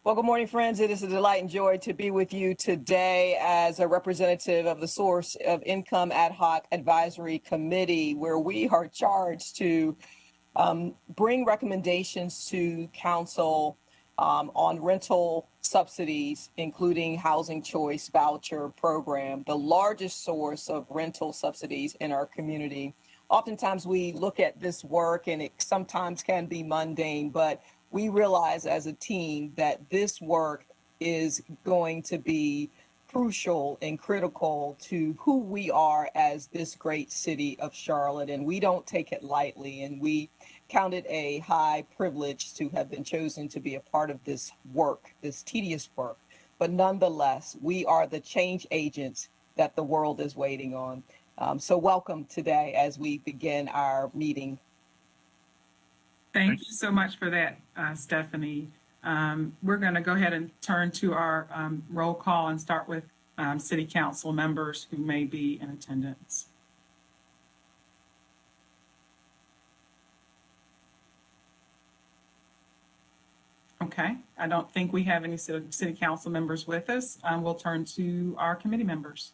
Well, good morning, friends. It is a delight and joy to be with you today as a representative of the Source of Income Ad-Hoc Advisory Committee, where we are charged to bring recommendations to Council on rental subsidies, including Housing Choice Voucher Program, the largest source of rental subsidies in our community. Oftentimes we look at this work and it sometimes can be mundane, but we realize as a team that this work is going to be crucial and critical to who we are as this great city of Charlotte. And we don't take it lightly. And we count it a high privilege to have been chosen to be a part of this work, this tedious work. But nonetheless, we are the change agents that the world is waiting on. So welcome today as we begin our meeting. Thank you so much for that, Stephanie. We're going to go ahead and turn to our roll call and start with city council members who may be in attendance. Okay, I don't think we have any city council members with us. We'll turn to our committee members.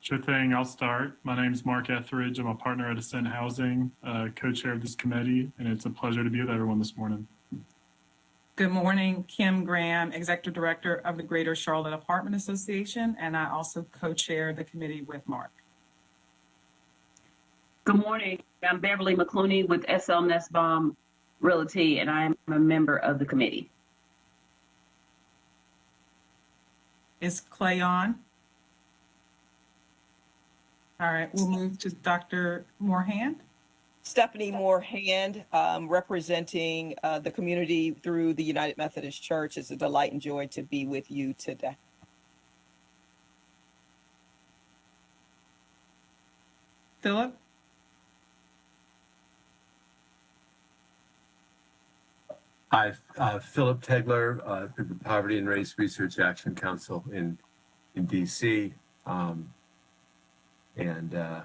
Sure thing, I'll start. My name is Mark Etheridge. I'm a partner at Ascent Housing, co-chair of this committee, and it's a pleasure to be with everyone this morning. Good morning, Kim Graham, Executive Director of the Greater Charlotte Apartment Association, and I also co-chair the committee with Mark. Good morning, I'm Beverly McClooney with SL Nussbaum Realty, and I'm a member of the committee. Is Clay on? All right, we'll move to Dr. Moorhand. Stephanie Moorhand, representing the community through the United Methodist Church. It's a delight and joy to be with you today. Philip? Hi, Philip Tegler, the Poverty and Race Research Action Council in DC, and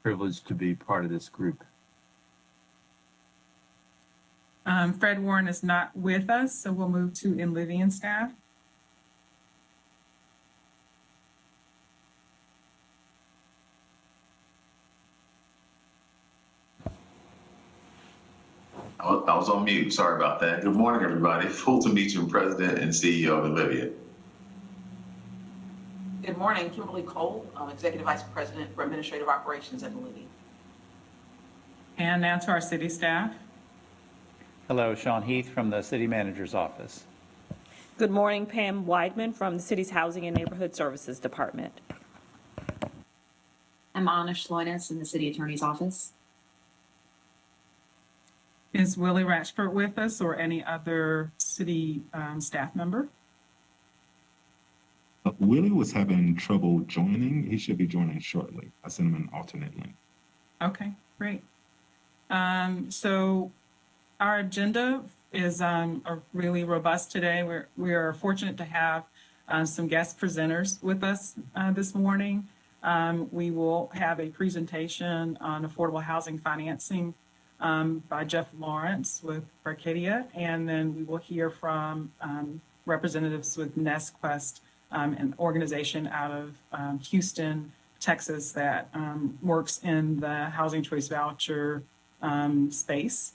privileged to be part of this group. Fred Warren is not with us, so we'll move to Enlivian staff. I was on mute. Sorry about that. Good morning, everybody. Full to meet you, President and CEO of Enlivian. Good morning, Kimberly Cole, Executive Vice President for Administrative Operations at Enlivian. And now to our city staff. Hello, Sean Heath from the City Manager's Office. Good morning, Pam Weidman from the city's Housing and Neighborhood Services Department. I'm Anna Schloines in the City Attorney's Office. Is Willie Ratchford with us or any other city staff member? Willie was having trouble joining. He should be joining shortly. I sent him an alternate link. Okay, great. So our agenda is really robust today. We are fortunate to have some guest presenters with us this morning. We will have a presentation on affordable housing financing by Jeff Lawrence with Arcadia, and then we will hear from representatives with NestQuest, an organization out of Houston, Texas that works in the housing choice voucher space.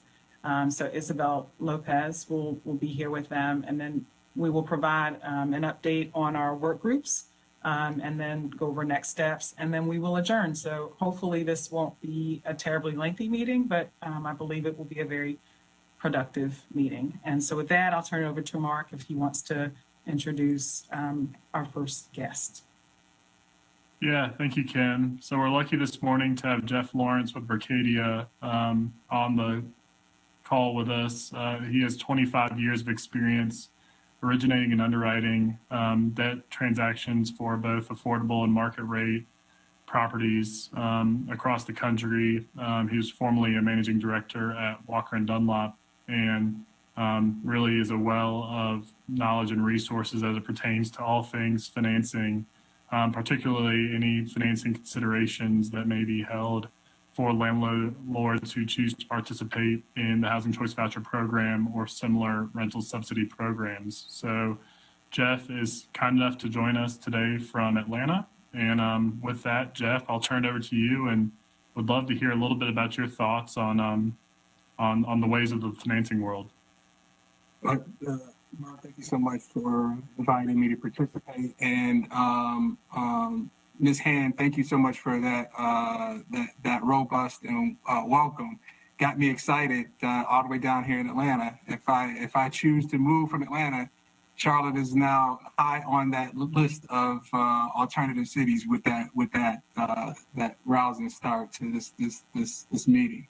So Isabel Lopez will be here with them, and then we will provide an update on our work groups and then go over next steps, and then we will adjourn. So hopefully this won't be a terribly lengthy meeting, but I believe it will be a very productive meeting. And so with that, I'll turn it over to Mark if he wants to introduce our first guest. Yeah, thank you, Kim. So we're lucky this morning to have Jeff Lawrence with Arcadia on the call with us. He has 25 years of experience originating and underwriting debt transactions for both affordable and market rate properties across the country. He was formerly a managing director at Walker & Dunlop, and really is a well of knowledge and resources as it pertains to all things financing, particularly any financing considerations that may be held for landlords who choose to participate in the Housing Choice Voucher Program or similar rental subsidy programs. So Jeff is kind enough to join us today from Atlanta. And with that, Jeff, I'll turn it over to you and would love to hear a little bit about your thoughts on the ways of the financing world. Mark, thank you so much for inviting me to participate. And Ms. Hand, thank you so much for that robust and welcome. Got me excited all the way down here in Atlanta. If I choose to move from Atlanta, Charlotte is now high on that list of alternative cities with that rousing start to this meeting.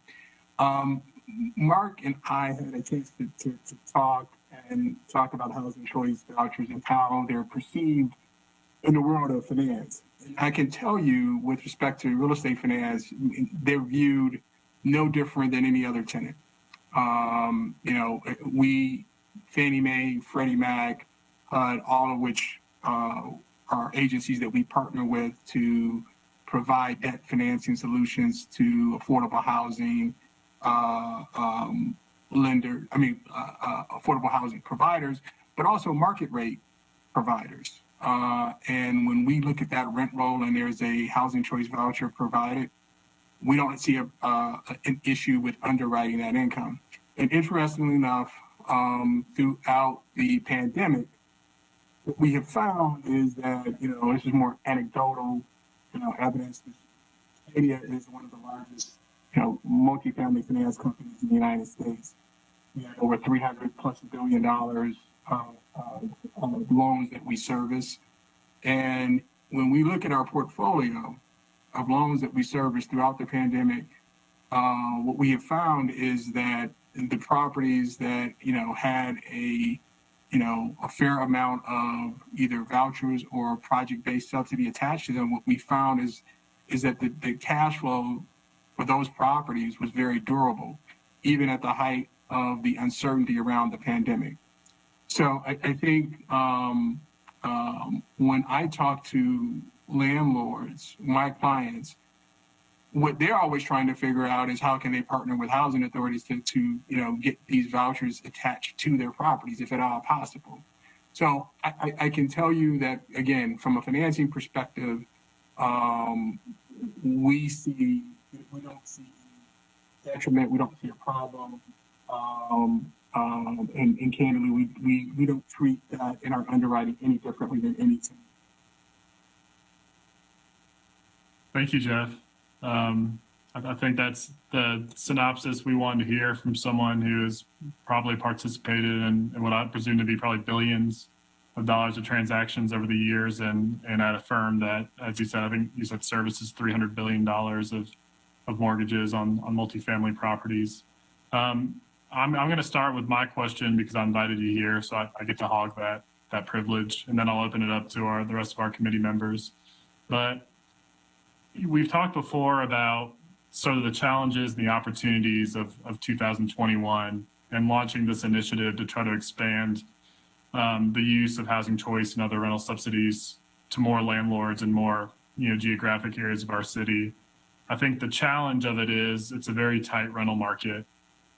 Mark and I had a chance to talk about housing choice vouchers and how they're perceived in the world of finance. I can tell you with respect to real estate finance, they're viewed no different than any other tenant. We, Fannie Mae, Freddie Mac, all of which are agencies that we partner with to provide debt financing solutions to affordable housing affordable housing providers, but also market rate providers. And when we look at that rent roll and there's a housing choice voucher provided, we don't see an issue with underwriting that income. And interestingly enough, throughout the pandemic, what we have found is that, this is more anecdotal, evidence. Acadia is one of the largest, multifamily finance companies in the United States. We have over $300+ billion of loans that we service. And when we look at our portfolio of loans that we service throughout the pandemic, what we have found is that the properties that, had a fair amount of either vouchers or project-based subsidy attached to them, what we found is that the cash flow for those properties was very durable, even at the height of the uncertainty around the pandemic. So I think when I talk to landlords, my clients, what they're always trying to figure out is how can they partner with housing authorities to get these vouchers attached to their properties, if at all possible. So I can tell you that, again, from a financing perspective, we don't see detriment, we don't see a problem, and candidly, we don't treat that in our underwriting any differently than anything. Thank you, Jeff. I think that's the synopsis we wanted to hear from someone who has probably participated in what I presume to be probably billions of dollars of transactions over the years, and at a firm that, as you said, I think you said services $300 billion of mortgages on multifamily properties. I'm going to start with my question because I invited you here, so I get to hog that privilege, and then I'll open it up to the rest of our committee members. But we've talked before about sort of the challenges and the opportunities of 2021 and launching this initiative to try to expand the use of housing choice and other rental subsidies to more landlords and more geographic areas of our city. I think the challenge of it is it's a very tight rental market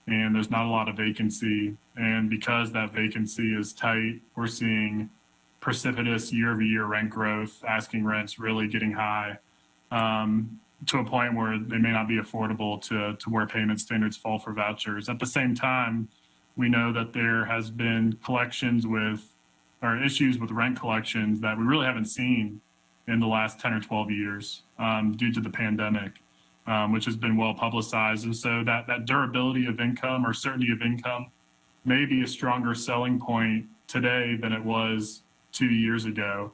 and there's not a lot of vacancy. And because that vacancy is tight, we're seeing precipitous year-over-year rent growth, asking rents really getting high. To a point where they may not be affordable to where payment standards fall for vouchers. At the same time, we know that there has been issues with rent collections that we really haven't seen in the last 10 or 12 years due to the pandemic, which has been well publicized. And so that durability of income or certainty of income may be a stronger selling point today than it was 2 years ago.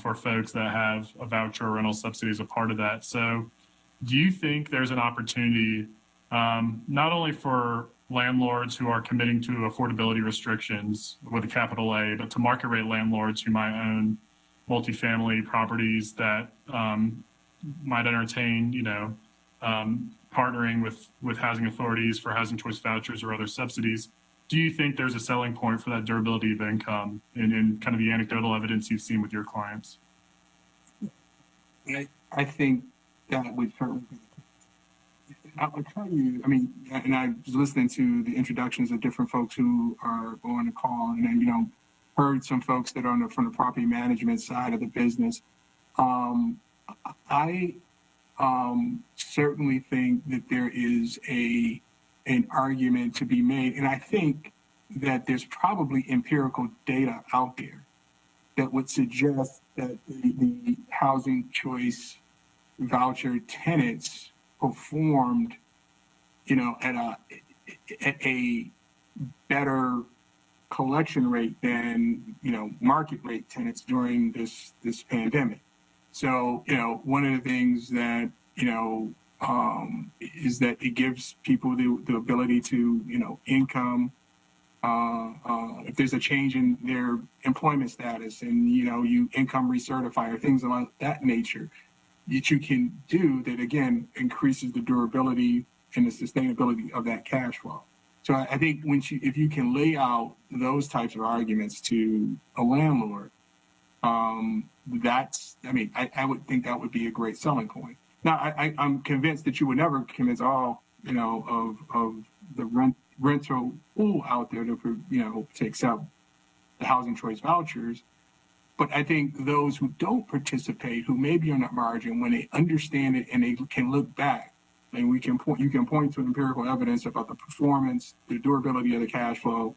For folks that have a voucher or rental subsidy as a part of that. So do you think there's an opportunity not only for landlords who are committing to affordability restrictions with a capital A, but to market rate landlords who might own multifamily properties that might entertain, partnering with housing authorities for housing choice vouchers or other subsidies? Do you think there's a selling point for that durability of income in kind of the anecdotal evidence you've seen with your clients? I think that would certainly be. I'll tell you, and I was listening to the introductions of different folks who are on the call, and then, heard some folks that are from the property management side of the business. I certainly think that there is an argument to be made. And I think that there's probably empirical data out there that would suggest that the housing choice voucher tenants performed, at a better collection rate than, market rate tenants during this pandemic. So, one of the things that, is that it gives people the ability to, income, if there's a change in their employment status and, you income recertify or things of that nature that you can do that, again, increases the durability and the sustainability of that cash flow. So I think if you can lay out those types of arguments to a landlord, I would think that would be a great selling point. Now, I'm convinced that you would never convince all, of the rental pool out there to accept the housing choice vouchers. But I think those who don't participate, who may be on that margin, when they understand it and they can look back, and you can point to empirical evidence about the performance, the durability of the cash flow.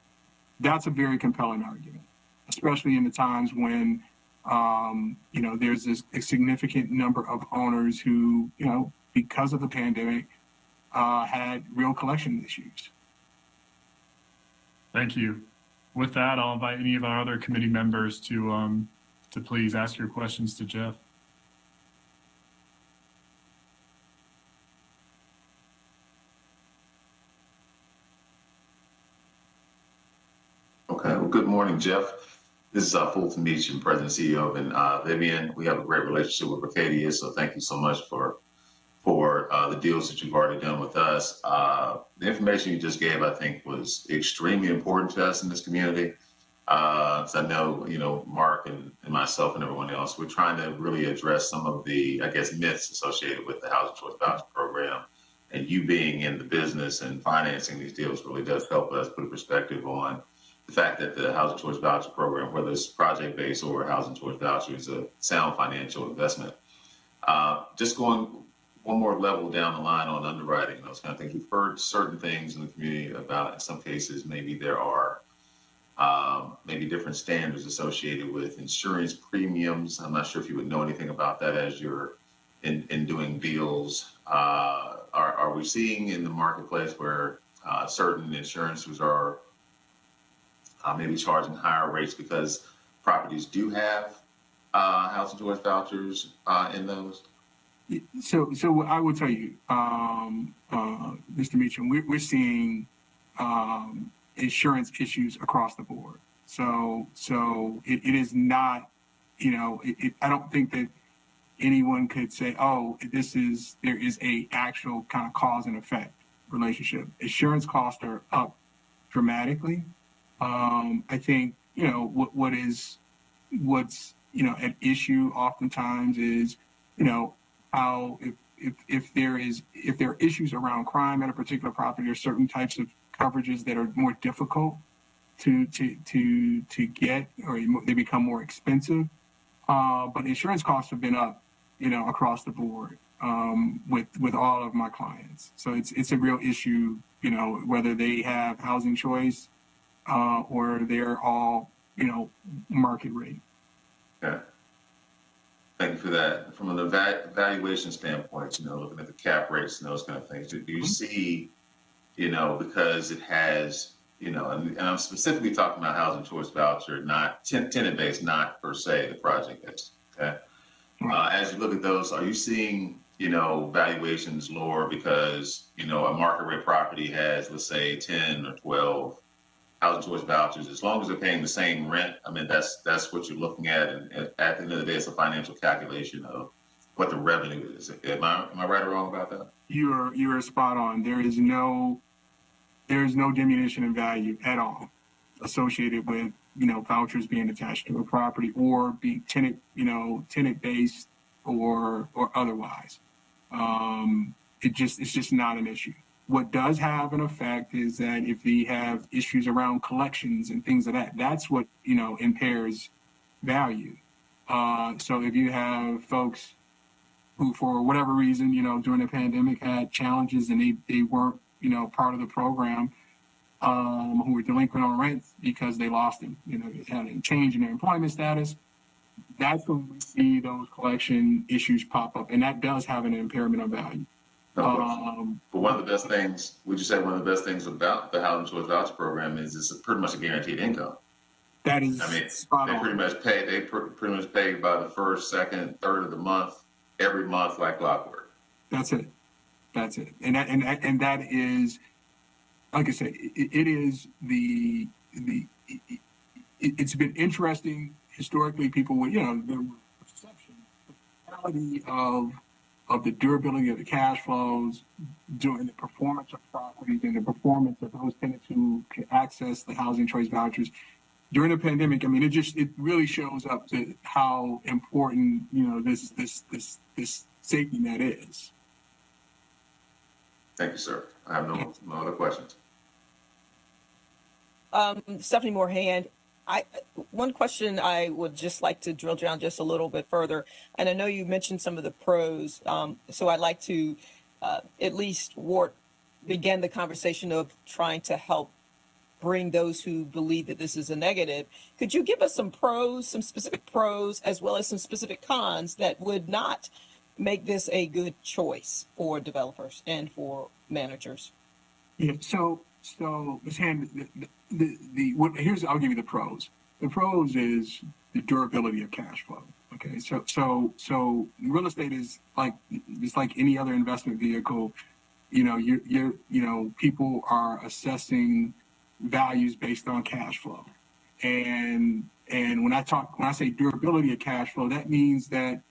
That's a very compelling argument, especially in the times when there's a significant number of owners who, because of the pandemic, had real collection issues. Thank you. With that, I'll invite any of our other committee members to please ask your questions to Jeff. Okay, well, good morning, Jeff. This is Fulton Meacham, President and CEO of Vivian. We have a great relationship with Berkadia, so thank you so much for the deals that you've already done with us. The information you just gave, I think, was extremely important to us in this community. Because I know, Mark and myself and everyone else, we're trying to really address some of the, myths associated with the Housing Choice Voucher Program. And you being in the business and financing these deals really does help us put a perspective on the fact that the Housing Choice Voucher Program, whether it's project-based or Housing Choice Voucher, is a sound financial investment. Just going one more level down the line on underwriting, those kind of things. We've heard certain things in the community about, in some cases, maybe there are maybe different standards associated with insurance premiums. I'm not sure if you would know anything about that as you're in doing deals. Are we seeing in the marketplace where certain insurances are maybe charging higher rates because properties do have housing choice vouchers in those? So I will tell you, Mr. Meacham, we're seeing insurance issues across the board. So it is not, I don't think that anyone could say, there is a actual kind of cause and effect relationship. Insurance costs are up dramatically. I think, what's at issue oftentimes is, how if there are issues around crime at a particular property, or certain types of coverages that are more difficult to get, or they become more expensive. But insurance costs have been up, across the board, with all of my clients. So it's a real issue, whether they have housing choice, or they're all, market rate. Okay. Thank you for that. From an evaluation standpoint, looking at the cap rates and those kind of things, do you see, because it has, and I'm specifically talking about housing choice voucher, not tenant-based, not per se the project-based, okay? As you look at those, are you seeing, valuations lower because, a market rate property has, let's say, 10 or 12 housing choice vouchers, as long as they're paying the same rent? I mean, that's what you're looking at, and at the end of the day, it's a financial calculation of what the revenue is. Am I right or wrong about that? You are spot on. There is no diminution in value at all associated with vouchers being attached to a property or being tenant based or otherwise. It's just not an issue. What does have an effect is that if we have issues around collections and things of that's what, impairs value. So if you have folks who, for whatever reason, during the pandemic had challenges and they weren't, part of the program, who were delinquent on rent because they lost them, had a change in their employment status, that's when we see those collection issues pop up. And that does have an impairment of value. But one of the best things, would you say one of the best things about the Housing Choice Voucher Program is it's pretty much a guaranteed income? That is, spot on. They pretty much pay by the first, second, third of the month, every month like clockwork. That's it. And that is, like I said, it is it's been interesting historically. People would, the perception, the reality the durability of the cash flows, doing the performance of properties and the performance of those tenants who can access the housing choice vouchers during the pandemic. I mean, it really shows up to how important, this safety net is. Thank you, sir. I have no other questions. Stephanie Moorhand, one question I would just like to drill down just a little bit further, and I know you mentioned some of the pros, so I'd like to at least begin the conversation of trying to help bring those who believe that this is a negative. Could you give us some pros, some specific pros, as well as some specific cons that would not make this a good choice for developers and for managers? Yeah. So Ms. Hand, I'll give you the pros. The pros is the durability of cash flow. Okay. So real estate is it's like any other investment vehicle. People are assessing values based on cash flow. And when I say durability of cash flow, that means that,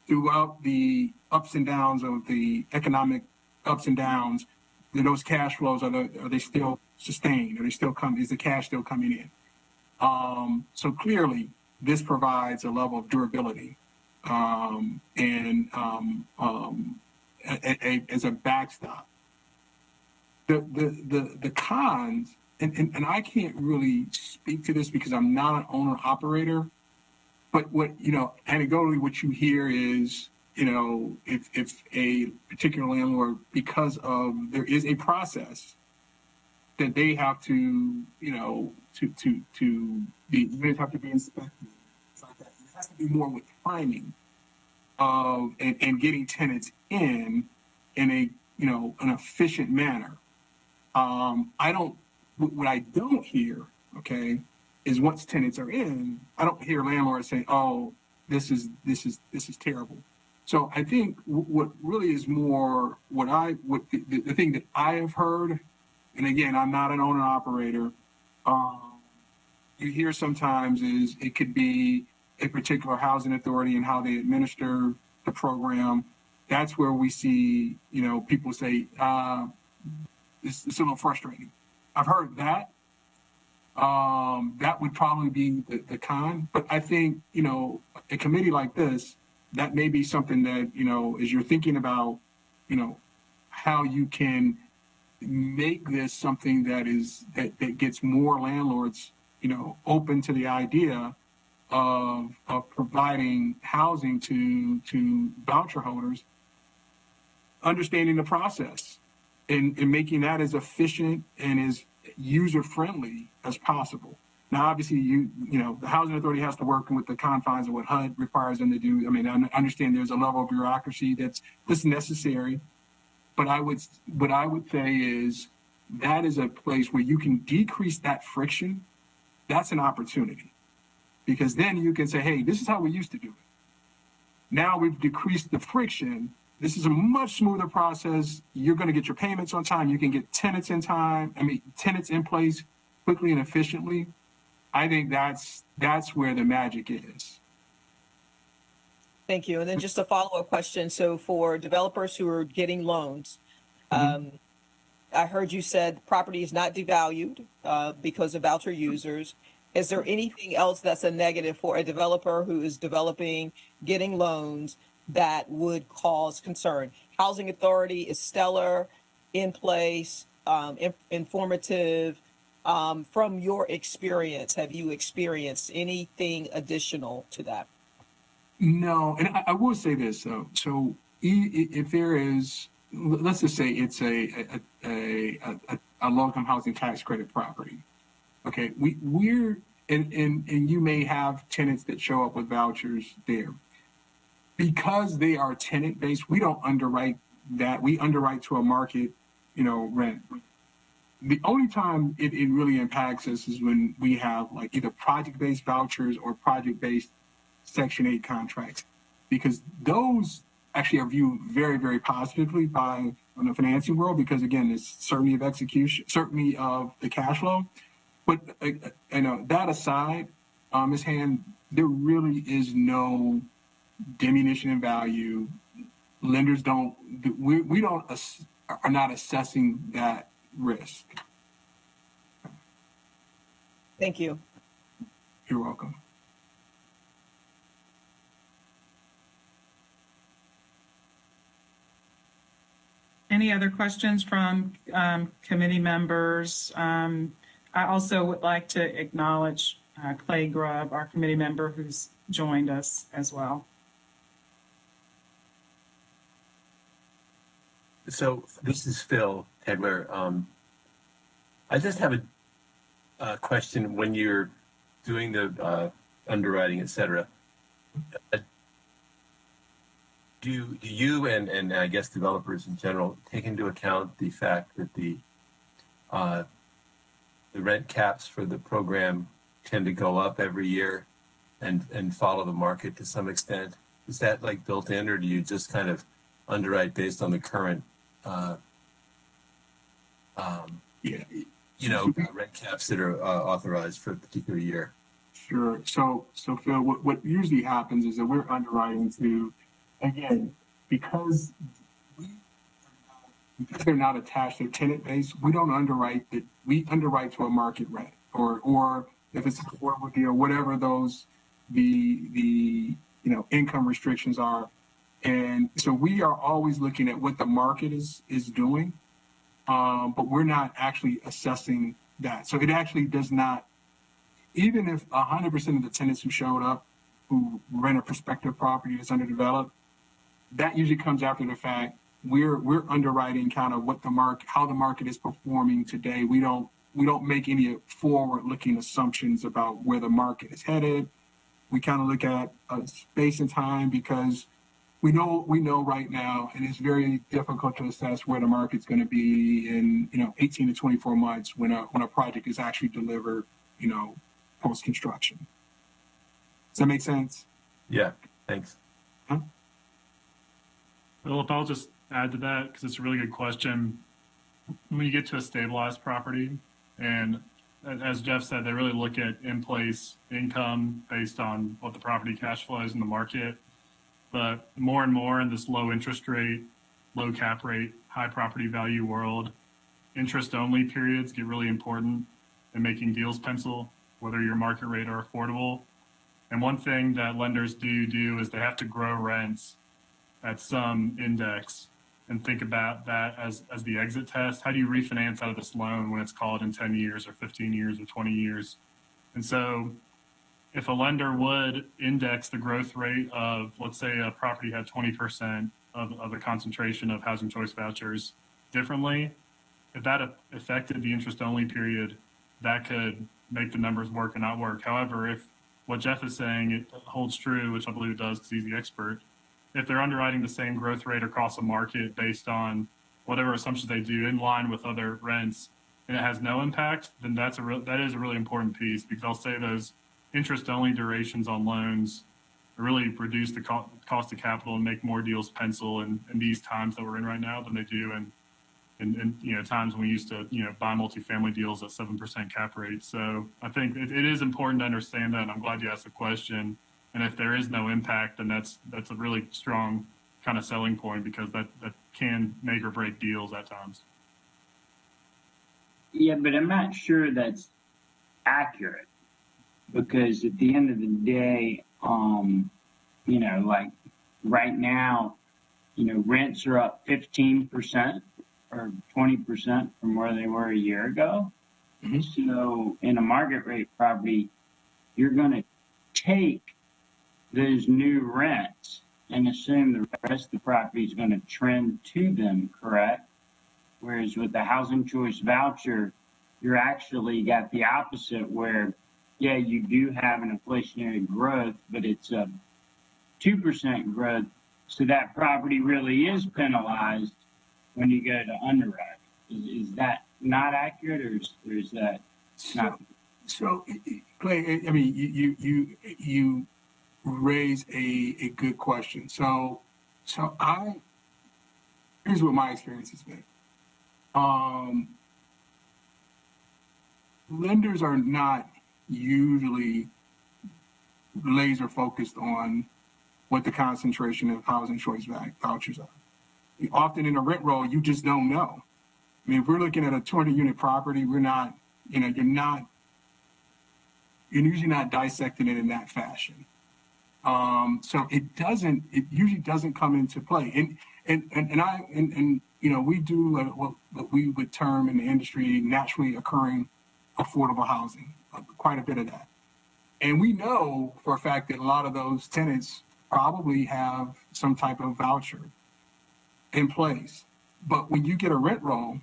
throughout the ups and downs of the economic ups and downs, those cash flows, are they still sustained? Is the cash still coming in? So clearly this provides a level of durability, and as a backstop. The cons, and I can't really speak to this because I'm not an owner operator, but anecdotally what you hear is, if a particular landlord, because there is a process that they have to, units have to be inspected. It's like that. It has to be more with timing of and getting tenants in a an efficient manner. What I don't hear, okay, is once tenants are in, I don't hear landlords say, "Oh, this is terrible." So I think what really is more the thing that I have heard, and again, I'm not an owner operator. You hear sometimes is it could be a particular housing authority and how they administer the program. That's where we see, people say, it's a little frustrating. I've heard that. That would probably be the con. But I think, a committee like this, that may be something that, as you're thinking about, how you can make this something that gets more landlords, open to the idea of providing housing to voucher holders, understanding the process and making that as efficient and as user-friendly as possible. Now, obviously, the housing authority has to work with the confines of what HUD requires them to do. I mean, I understand there's a level of bureaucracy that's necessary, but what I would say is that is a place where you can decrease that friction. That's an opportunity, because then you can say, hey, this is how we used to do it. Now we've decreased the friction. This is a much smoother process. You're going to get your payments on time. You can get tenants in place quickly and efficiently. I think that's where the magic is. Thank you. And then just a follow-up question. So for developers who are getting loans, I heard you said property is not devalued because of voucher users. Is there anything else that's a negative for a developer who is getting loans that would cause concern? Housing authority is stellar, in place, informative. From your experience, have you experienced anything additional to that? No, and I will say this though. So if there is, let's just say it's a low-income housing tax credit property. Okay, we're and you may have tenants that show up with vouchers there. Because they are tenant-based, we don't underwrite that. We underwrite to a market, rent. The only time it really impacts us is when we have like either project-based vouchers or project-based Section 8 contracts, because those actually are viewed very, very positively by the financing world, because again, it's certainty of execution, certainty of the cash flow. But that aside, Ms. Hand, there really is no diminution in value. Lenders we don't are not assessing that risk. Thank you. You're welcome. Any other questions from committee members? I also would like to acknowledge Clay Grubb, our committee member who's joined us as well. So this is Phil Tegler. I just have a question. When you're doing the underwriting, et cetera, do you and I guess developers in general take into account the fact that the rent caps for the program tend to go up every year and follow the market to some extent? Is that like built in, or do you just kind of underwrite based on the current rent caps that are authorized for a particular year? Sure. So Phil, what usually happens is that we're underwriting to, again, because they're not attached to tenant base, we don't underwrite that. We underwrite to a market rent, or if it's affordable deal, whatever those the income restrictions are. And so we are always looking at what the market is doing, but we're not actually assessing that. So it actually does not, even if 100% of the tenants who showed up who rent a prospective property that's underdeveloped, that usually comes after the fact. We're underwriting kind of what how the market is performing today. We don't make any forward-looking assumptions about where the market is headed. We kind of look at space and time, because we know right now, and it's very difficult to assess where the market's going to be in 18 to 24 months when a project is actually delivered, post construction. Does that make sense? Yeah. Thanks. Huh? Philip, I'll just add to that because it's a really good question. When you get to a stabilized property, and as Jeff said, they really look at in-place income based on what the property cash flow is in the market. But more and more in this low interest rate, low cap rate, high property value world, interest-only periods get really important in making deals pencil, whether you're market rate or affordable. And one thing that lenders do is they have to grow rents at some index and think about that as the exit test. How do you refinance out of this loan when it's called in 10 years or 15 years or 20 years? And so if a lender would index the growth rate of, let's say a property had 20% of a concentration of housing choice vouchers differently, if that affected the interest only period, that could make the numbers work and not work. However, if what Jeff is saying, it holds true, which I believe it does because he's the expert, if they're underwriting the same growth rate across a market based on whatever assumptions they do in line with other rents, and it has no impact, then that is a really important piece, because I'll say those interest-only durations on loans really reduce the cost of capital and make more deals pencil in these times that we're in right now than they do in times when we used to buy multifamily deals at 7% cap rate. So I think it is important to understand that, and I'm glad you asked the question. And if there is no impact, then that's a really strong kind of selling point, because that can make or break deals at times. Yeah, but I'm not sure that's accurate, because at the end of the day, like right now, rents are up 15% or 20% from where they were a year ago. Mm-hmm. So in a market rate property, you're going to take those new rents and assume the rest of the property is going to trend to them, correct? Whereas with the housing choice voucher, you're actually got the opposite, where, yeah, you do have an inflationary growth, but it's a 2% growth. So that property really is penalized when you go to underwrite. Is that not accurate, or is that not? So, Clay, I mean, you raise a good question. So here's what my experience has been. Lenders are not usually laser focused on what the concentration of housing choice vouchers are. Often in a rent roll, you just don't know. I mean, if we're looking at a 200-unit property, we're not, you're usually not dissecting it in that fashion. So it usually doesn't come into play. And we do what we would term in the industry naturally occurring affordable housing, quite a bit of that. And we know for a fact that a lot of those tenants probably have some type of voucher in place. But when you get a rent roll,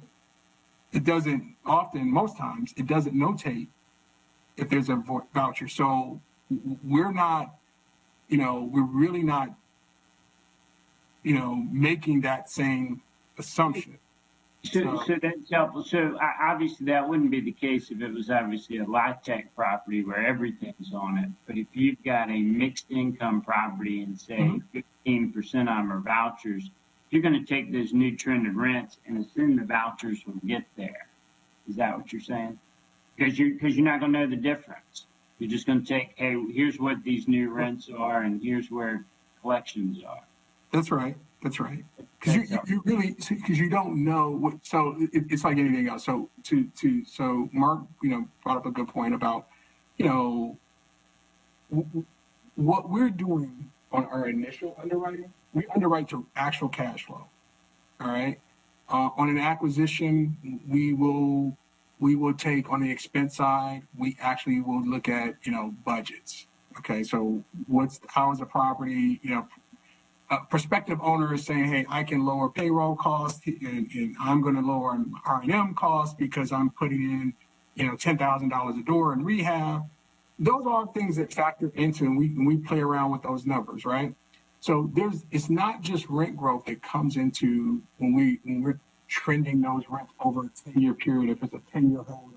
it doesn't most times, it doesn't notate if there's a voucher. So we're not, we're really not, making that same assumption. So that's helpful. So obviously that wouldn't be the case if it was obviously a LIHTC property where everything's on it. But if you've got a mixed income property and say 15% of them are vouchers, you're going to take those new trended rents and assume the vouchers will get there. Is that what you're saying? Because you're not going to know the difference. You're just going to take, hey, here's what these new rents are, and here's where collections are. That's right. That's right. Because you really, because you don't know what. So it's like anything else. So so Mark, brought up a good point about, what we're doing on our initial underwriting. We underwrite to actual cash flow. All right. On an acquisition, we will take on the expense side. We actually will look at budgets. Okay. So how is the property? Prospective owner is saying, hey, I can lower payroll costs and I'm going to lower R&M costs because I'm putting in, $10,000 a door in rehab. Those are things that factor into, and we play around with those numbers, right? So it's not just rent growth that comes into when we're trending those rents over a 10-year period. If it's a 10-year hold,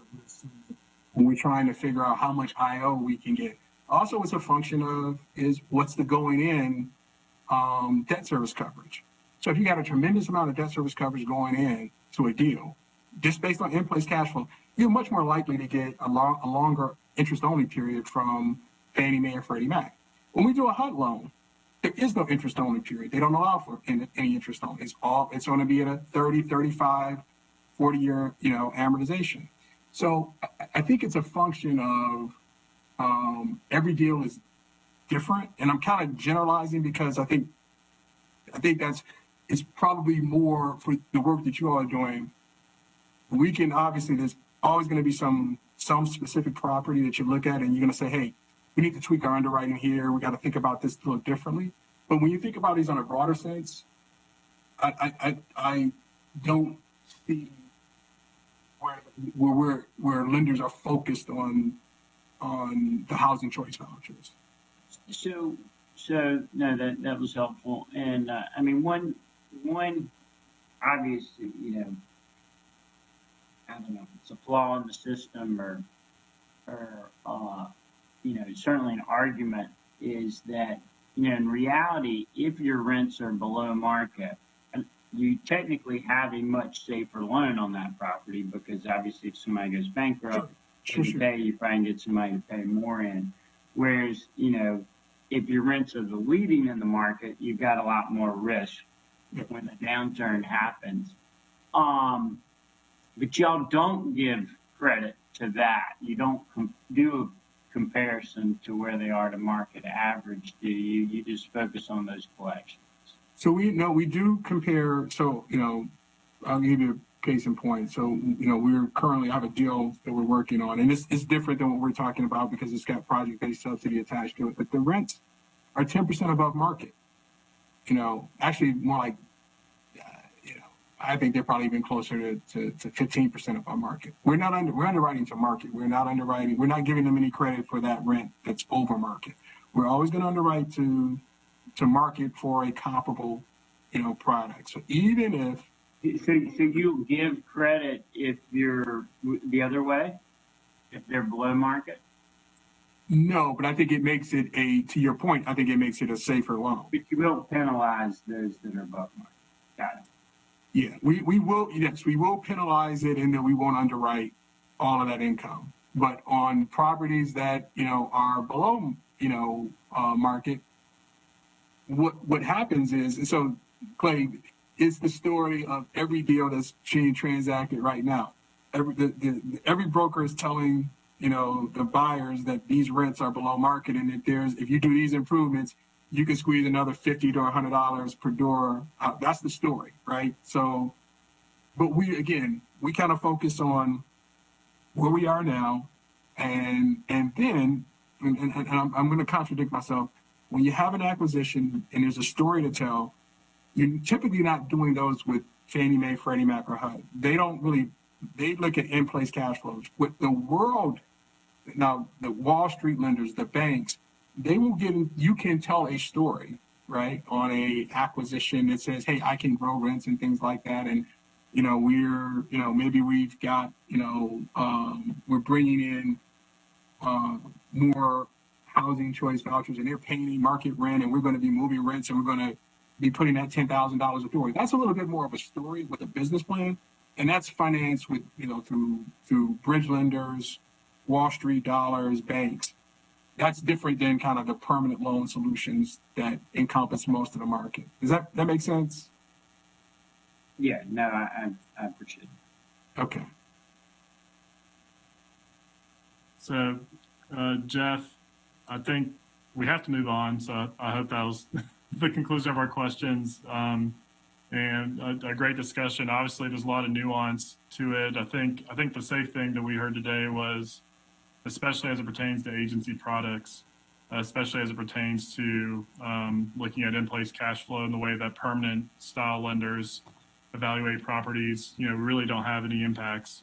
when we're trying to figure out how much IO we can get. Also, it's a function of what's the going in debt service coverage. So if you got a tremendous amount of debt service coverage going in to a deal, just based on in-place cash flow, you're much more likely to get a longer interest-only period from Fannie Mae or Freddie Mac. When we do a HUD loan, there is no interest-only period. They don't allow for any interest only. It's going to be at a 30, 35, 40-year, amortization. So I think it's a function of every deal is different, and I'm kind of generalizing because I think it's probably more for the work that you all are doing. We can obviously there's always going to be some specific property that you look at and you're going to say, hey, we need to tweak our underwriting here. We got to think about this a little differently. But when you think about these on a broader sense, I don't see where lenders are focused on the housing choice vouchers. So no, that was helpful. And I mean, one obviously, I don't know, it's a flaw in the system or certainly an argument is that, in reality, if your rents are below market, you technically have a much safer loan on that property because obviously if somebody goes bankrupt, you probably get somebody to pay more in. Whereas, if your rents are the leading in the market, you've got a lot more risk when the downturn happens. But y'all don't give credit to that. You don't do a comparison to where they are to market average, do you? You just focus on those collections. So we do compare. So, I'll give you a case in point. So, we're currently have a deal that we're working on, and it's different than what we're talking about because it's got project-based subsidy attached to it. But the rents are 10% above market. Actually more like, I think they're probably even closer to 15% above market. We're underwriting to market. We're not giving them any credit for that rent that's over market. We're always going to underwrite to market for a comparable, product. So even if So you give credit if you're the other way, if they're below market? No, but I think it makes it to your point, I think it makes it a safer loan. But you will penalize those that are above market. Got it. Yeah, we will. Yes, we will penalize it, and then we won't underwrite all of that income. But on properties that are below market, what happens is, so Clay, it's the story of every deal that's being transacted right now. Every broker is telling, the buyers that these rents are below market, and if you do these improvements, you can squeeze another $50 to $100 per door out. That's the story, right? So, but we kind of focus on where we are now, and then, and I'm going to contradict myself. When you have an acquisition and there's a story to tell, you're typically not doing those with Fannie Mae, Freddie Mac, or HUD. They look at in-place cash flows. With the world, now the Wall Street lenders, the banks, you can tell a story, right, on a acquisition that says, hey, I can grow rents and things like that. And, maybe we've got, we're bringing in more housing choice vouchers and they're paying a market rent and we're going to be moving rents and we're going to be putting that $10,000 a door. That's a little bit more of a story with a business plan. And that's financed with, through bridge lenders, Wall Street dollars, banks. That's different than kind of the permanent loan solutions that encompass most of the market. Does that make sense? Yeah, no, I appreciate it. Okay. So, Jeff, I think we have to move on. So I hope that was the conclusion of our questions. And a great discussion. Obviously, there's a lot of nuance to it. I think the safe thing that we heard today was, especially as it pertains to agency products, especially as it pertains to looking at in-place cash flow and the way that permanent style lenders evaluate properties, really don't have any impacts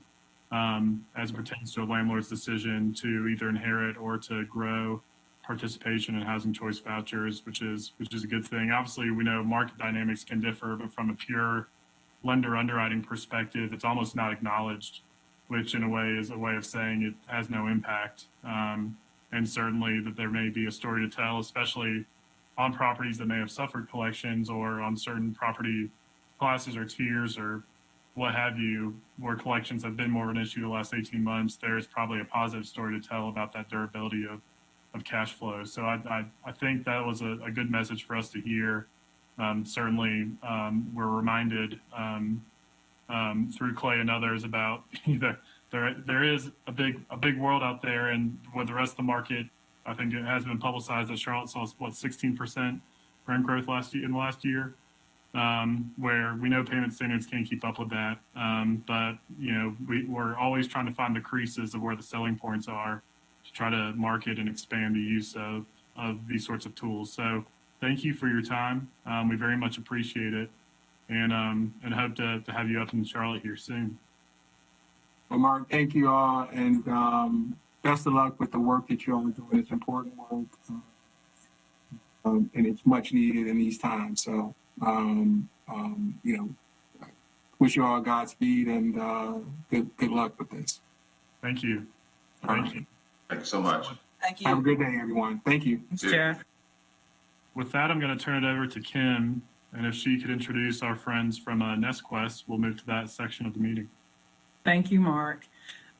as it pertains to a landlord's decision to either inherit or to grow participation in housing choice vouchers, which is a good thing. Obviously, we know market dynamics can differ, but from a pure lender underwriting perspective, it's almost not acknowledged, which in a way is a way of saying it has no impact. And certainly that there may be a story to tell, especially on properties that may have suffered collections or on certain property classes or tiers or what have you, where collections have been more of an issue the last 18 months. There's probably a positive story to tell about that durability of cash flow. So I think that was a good message for us to hear. Certainly, we're reminded through Clay and others about there is a big world out there, and with the rest of the market, I think it has been publicized that Charlotte saw 16% rent growth in the last year, where we know payment standards can't keep up with that. But we're always trying to find the creases of where the selling points are to try to market and expand the use of these sorts of tools. So thank you for your time. We very much appreciate it, and hope to have you up in Charlotte here soon. Well, Mark, thank you all, and best of luck with the work that you all are doing. It's important work, and it's much needed in these times. So, wish you all Godspeed and good luck with this. Thank you. Thank you so much. Thank you. Have a good day, everyone. Thank you. Thanks, Jeff. With that, I'm going to turn it over to Kim, and if she could introduce our friends from NestQuest, we'll move to that section of the meeting. Thank you, Mark.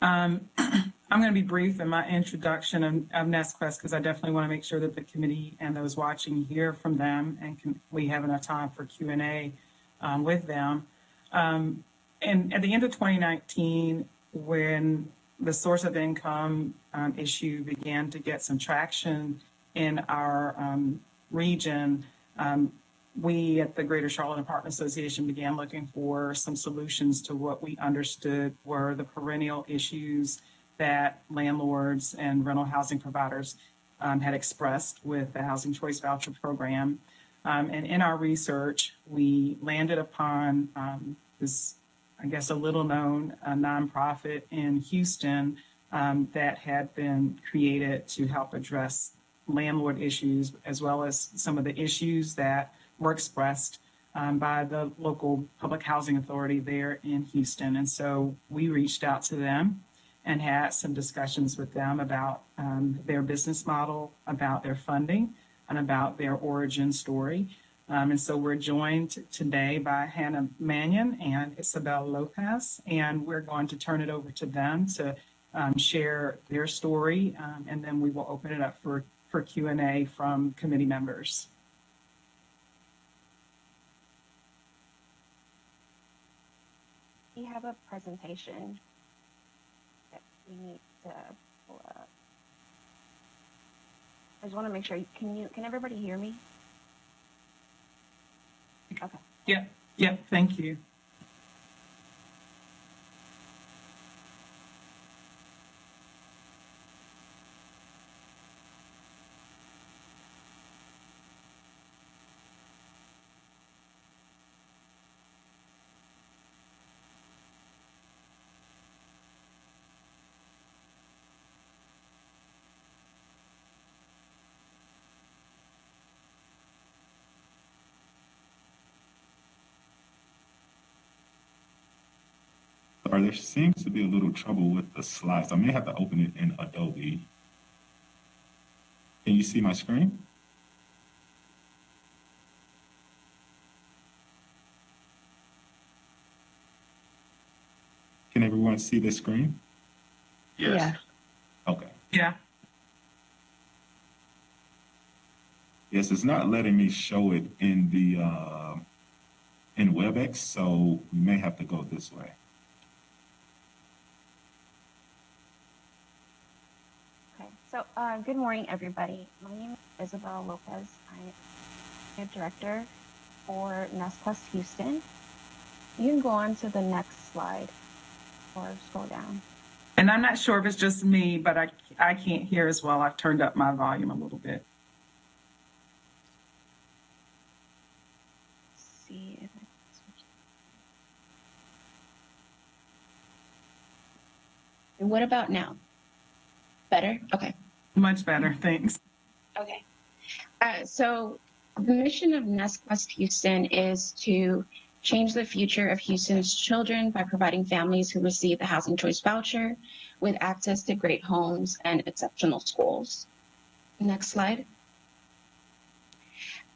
I'm going to be brief in my introduction of NestQuest because I definitely want to make sure that the committee and those watching hear from them, and we have enough time for Q&A with them. And at the end of 2019, when the source of income issue began to get some traction in our region, we at the Greater Charlotte Apartment Association began looking for some solutions to what we understood were the perennial issues that landlords and rental housing providers had expressed with the Housing Choice Voucher Program. And in our research, we landed upon this, I guess, a little known nonprofit in Houston that had been created to help address landlord issues, as well as some of the issues that were expressed by the local public housing authority there in Houston. And so we reached out to them and had some discussions with them about their business model, about their funding, and about their origin story. And so we're joined today by Hannah Mannion and Isabel Lopez, and we're going to turn it over to them to share their story, and then we will open it up for Q&A from committee members. We have a presentation that we need to pull up. I just want to make sure, can everybody hear me? Okay. Yeah, thank you. Sorry, there seems to be a little trouble with the slides. I may have to open it in Adobe. Can you see my screen? Can everyone see the screen? Yes. Okay. Yeah. Yes, it's not letting me show it in the in WebEx, so we may have to go this way. Okay. So, good morning, everybody. My name is Isabel Lopez. I am a director for NestQuest Houston. You can go on to the next slide or scroll down. And I'm not sure if it's just me, but I can't hear as well. I've turned up my volume a little bit. Let's see if I can switch. And what about now? Better? Okay. Much better, thanks. Okay. So the mission of NestQuest Houston is to change the future of Houston's children by providing families who receive the Housing Choice Voucher with access to great homes and exceptional schools. Next slide.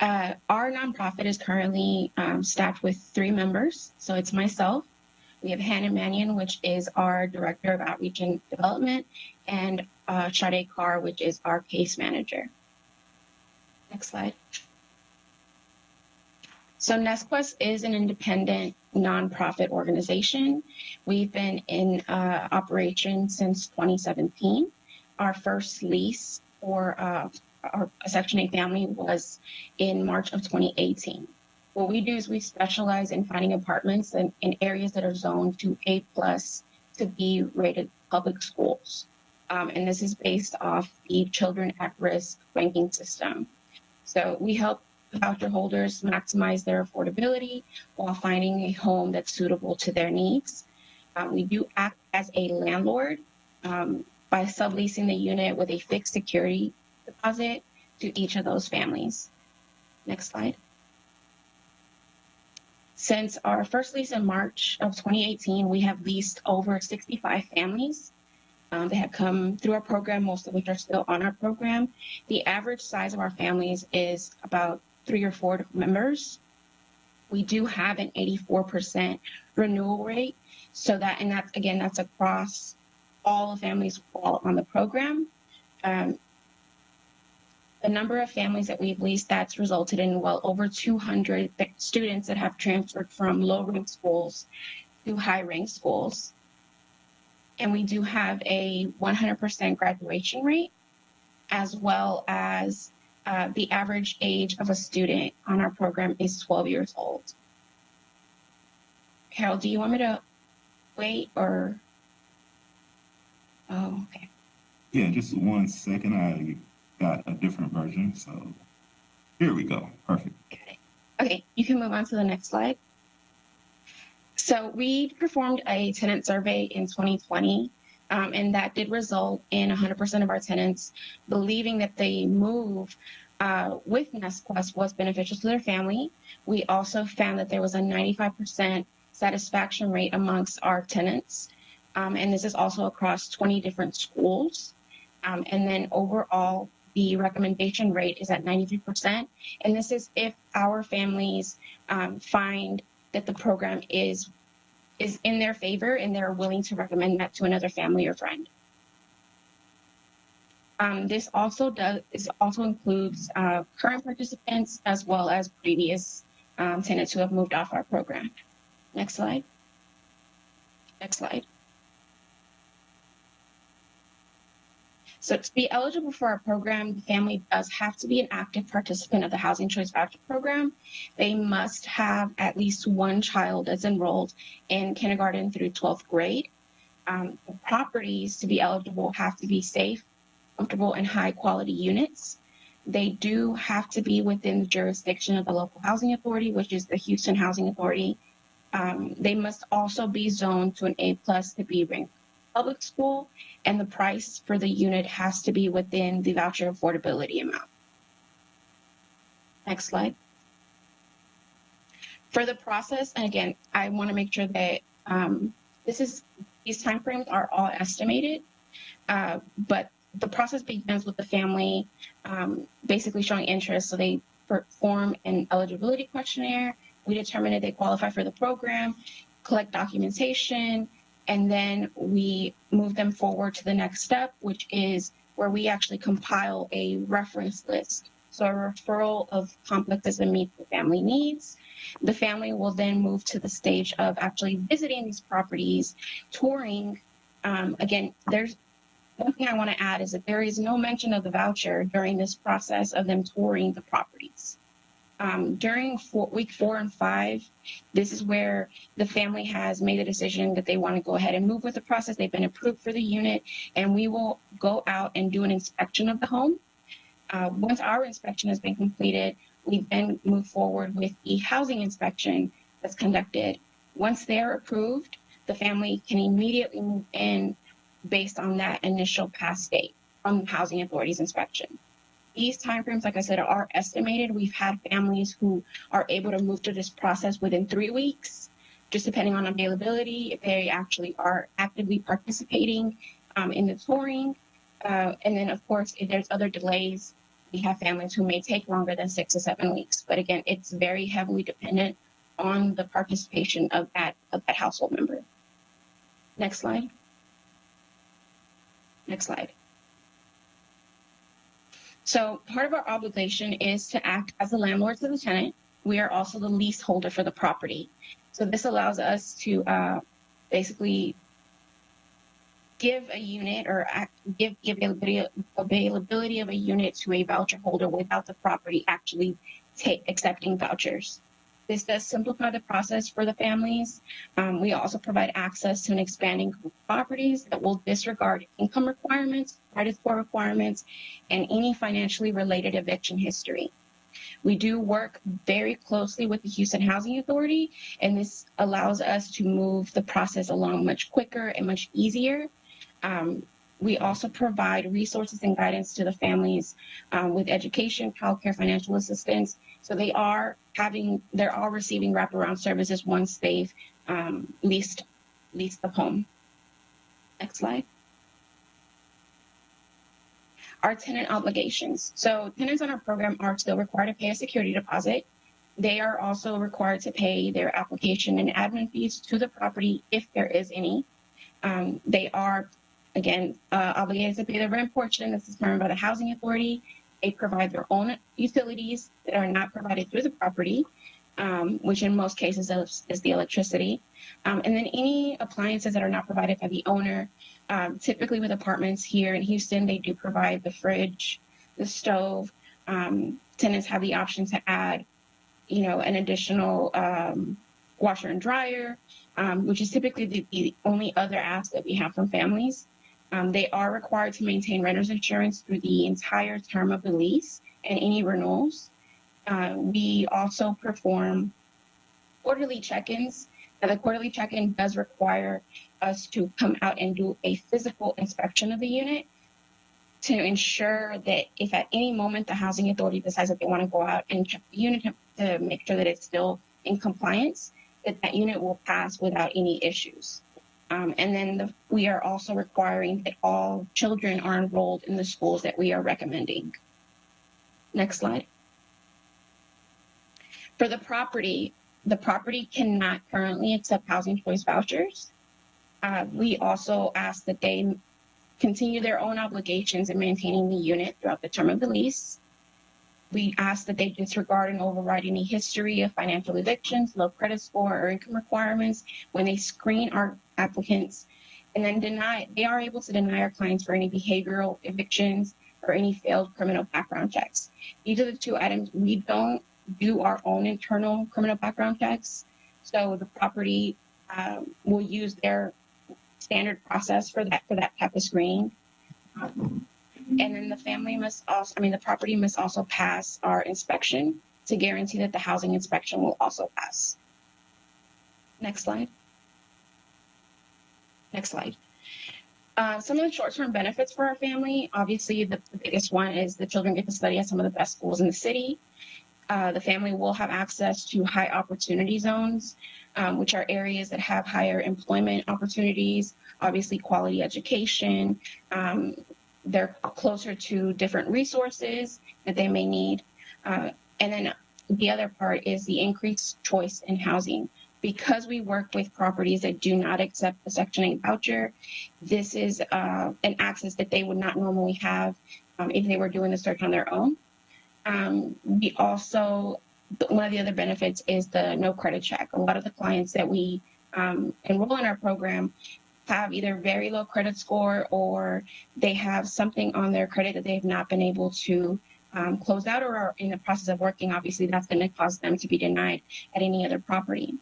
Our nonprofit is currently staffed with 3 members. So it's myself. We have Hannah Mannion, which is our Director of Outreach and Development, and Sade Carr, which is our case manager. Next slide. So NestQuest is an independent nonprofit organization. We've been in operation since 2017. Our first lease for our Section 8 family was in March of 2018. What we do is we specialize in finding apartments in areas that are zoned to A+ to B rated public schools. And this is based off the Children at Risk ranking system. So we help voucher holders maximize their affordability while finding a home that's suitable to their needs. We do act as a landlord by subleasing the unit with a fixed security deposit to each of those families. Next slide. Since our first lease in March of 2018, we have leased over 65 families. They have come through our program, most of which are still on our program. The average size of our families is about 3 or 4 members. We do have an 84% renewal rate. So that's across all the families on the program. The number of families that we've leased, that's resulted in well over 200 students that have transferred from low-ranked schools to high-ranked schools. And we do have a 100% graduation rate, as well as the average age of a student on our program is 12 years old. Harold, do you want me to wait or? Oh, okay. Yeah, just 1 second. I got a different version, so here we go. Perfect. Okay, you can move on to the next slide. So we performed a tenant survey in 2020, and that did result in 100% of our tenants believing that the move with NestQuest was beneficial to their family. We also found that there was a 95% satisfaction rate amongst our tenants, and this is also across 20 different schools. And then overall, the recommendation rate is at 93%, and this is if our families find that the program is in their favor and they're willing to recommend that to another family or friend. This also includes current participants as well as previous tenants who have moved off our program. Next slide. Next slide. So to be eligible for our program, the family does have to be an active participant of the Housing Choice Voucher Program. They must have at least one child that's enrolled in kindergarten through 12th grade. The properties to be eligible have to be safe, comfortable, and high quality units. They do have to be within the jurisdiction of the local housing authority, which is the Houston Housing Authority. They must also be zoned to an A+ to be ranked public school, and the price for the unit has to be within the voucher affordability amount. Next slide. For the process, and again, I want to make sure that these timeframes are all estimated, but the process begins with the family basically showing interest. So they perform an eligibility questionnaire. We determine if they qualify for the program, collect documentation, and then we move them forward to the next step, which is where we actually compile a reference list. So a referral of complexes that meet the family needs. The family will then move to the stage of actually visiting these properties, touring. Again, there's one thing I want to add is that there is no mention of the voucher during this process of them touring the properties. During week 4 and 5, this is where the family has made a decision that they want to go ahead and move with the process. They've been approved for the unit, and we will go out and do an inspection of the home. Once our inspection has been completed, we then move forward with the housing inspection that's conducted. Once they're approved, the family can immediately move in based on that initial pass date from the housing authority's inspection. These timeframes, like I said, are estimated. We've had families who are able to move through this process within 3 weeks, just depending on availability, if they actually are actively participating in the touring. And then, of course, if there's other delays, we have families who may take longer than 6 to 7 weeks. But again, it's very heavily dependent on the participation of that household member. Next slide. Next slide. So part of our obligation is to act as the landlord to the tenant. We are also the leaseholder for the property. So this allows us to basically give a unit or give availability of a unit to a voucher holder without the property actually accepting vouchers. This does simplify the process for the families. We also provide access to an expanding group of properties that will disregard income requirements, credit score requirements, and any financially related eviction history. We do work very closely with the Houston Housing Authority, and this allows us to move the process along much quicker and much easier. We also provide resources and guidance to the families with education, childcare, financial assistance. So they're all receiving wraparound services once they've leased the home. Next slide. Our tenant obligations. So tenants on our program are still required to pay a security deposit. They are also required to pay their application and admin fees to the property if there is any. They are, again, obligated to pay the rent portion that's determined by the housing authority. They provide their own utilities that are not provided through the property, which in most cases is the electricity. And then any appliances that are not provided by the owner. Typically with apartments here in Houston, they do provide the fridge, the stove. Tenants have the option to add, an additional washer and dryer, which is typically the only other ask that we have from families. They are required to maintain renter's insurance through the entire term of the lease and any renewals. We also perform quarterly check-ins. Now, the quarterly check-in does require us to come out and do a physical inspection of the unit to ensure that if at any moment the housing authority decides that they want to go out and check the unit to make sure that it's still in compliance, that unit will pass without any issues. And then we are also requiring that all children are enrolled in the schools that we are recommending. Next slide. For the property cannot currently accept housing choice vouchers. We also ask that they continue their own obligations in maintaining the unit throughout the term of the lease. We ask that they disregard and override any history of financial evictions, low credit score, or income requirements when they screen our applicants. And then they are able to deny our clients for any behavioral evictions or any failed criminal background checks. These are the two items. We don't do our own internal criminal background checks. So the property will use their standard process for that type of screening. And then the property must also pass our inspection to guarantee that the housing inspection will also pass. Next slide. Next slide. Some of the short-term benefits for our family, obviously the biggest one is the children get to study at some of the best schools in the city. The family will have access to high opportunity zones, which are areas that have higher employment opportunities, obviously quality education. They're closer to different resources that they may need. And then the other part is the increased choice in housing. Because we work with properties that do not accept the Section 8 voucher, this is an access that they would not normally have if they were doing the search on their own. We also, one of the other benefits is the no credit check. A lot of the clients that we enroll in our program have either very low credit score or they have something on their credit that they've not been able to close out or are in the process of working. Obviously, that's going to cause them to be denied at any other property.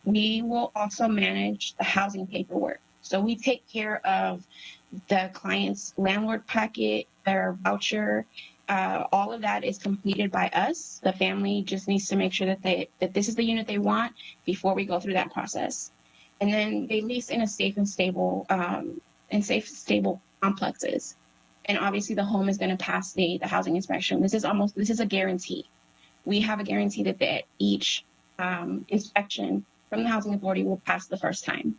We will also manage the housing paperwork. So we take care of the client's landlord packet, their voucher. All of that is completed by us. The family just needs to make sure that this is the unit they want before we go through that process. And then they lease in a safe and stable complexes. And obviously the home is going to pass the housing inspection. This is a guarantee. We have a guarantee that each inspection from the Housing Authority will pass the first time.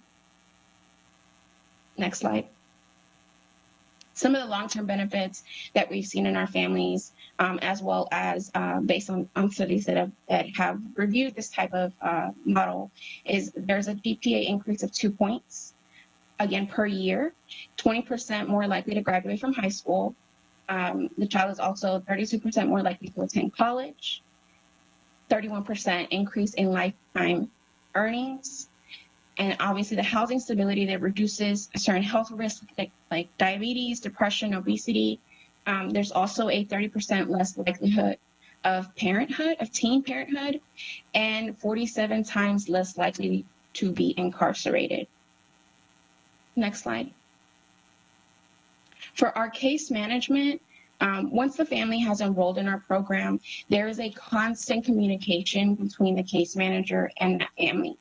Next slide. Some of the long-term benefits that we've seen in our families, as well as based on studies that have reviewed this type of model, is there's a GPA increase of 2 points, again, per year, 20% more likely to graduate from high school. The child is also 32% more likely to attend college, 31% increase in lifetime earnings, and obviously the housing stability that reduces certain health risks like diabetes, depression, obesity. There's also a 30% less likelihood of teen parenthood, and 47 times less likely to be incarcerated. Next slide. For our case management, once the family has enrolled in our program, there is a constant communication between the case manager and the family.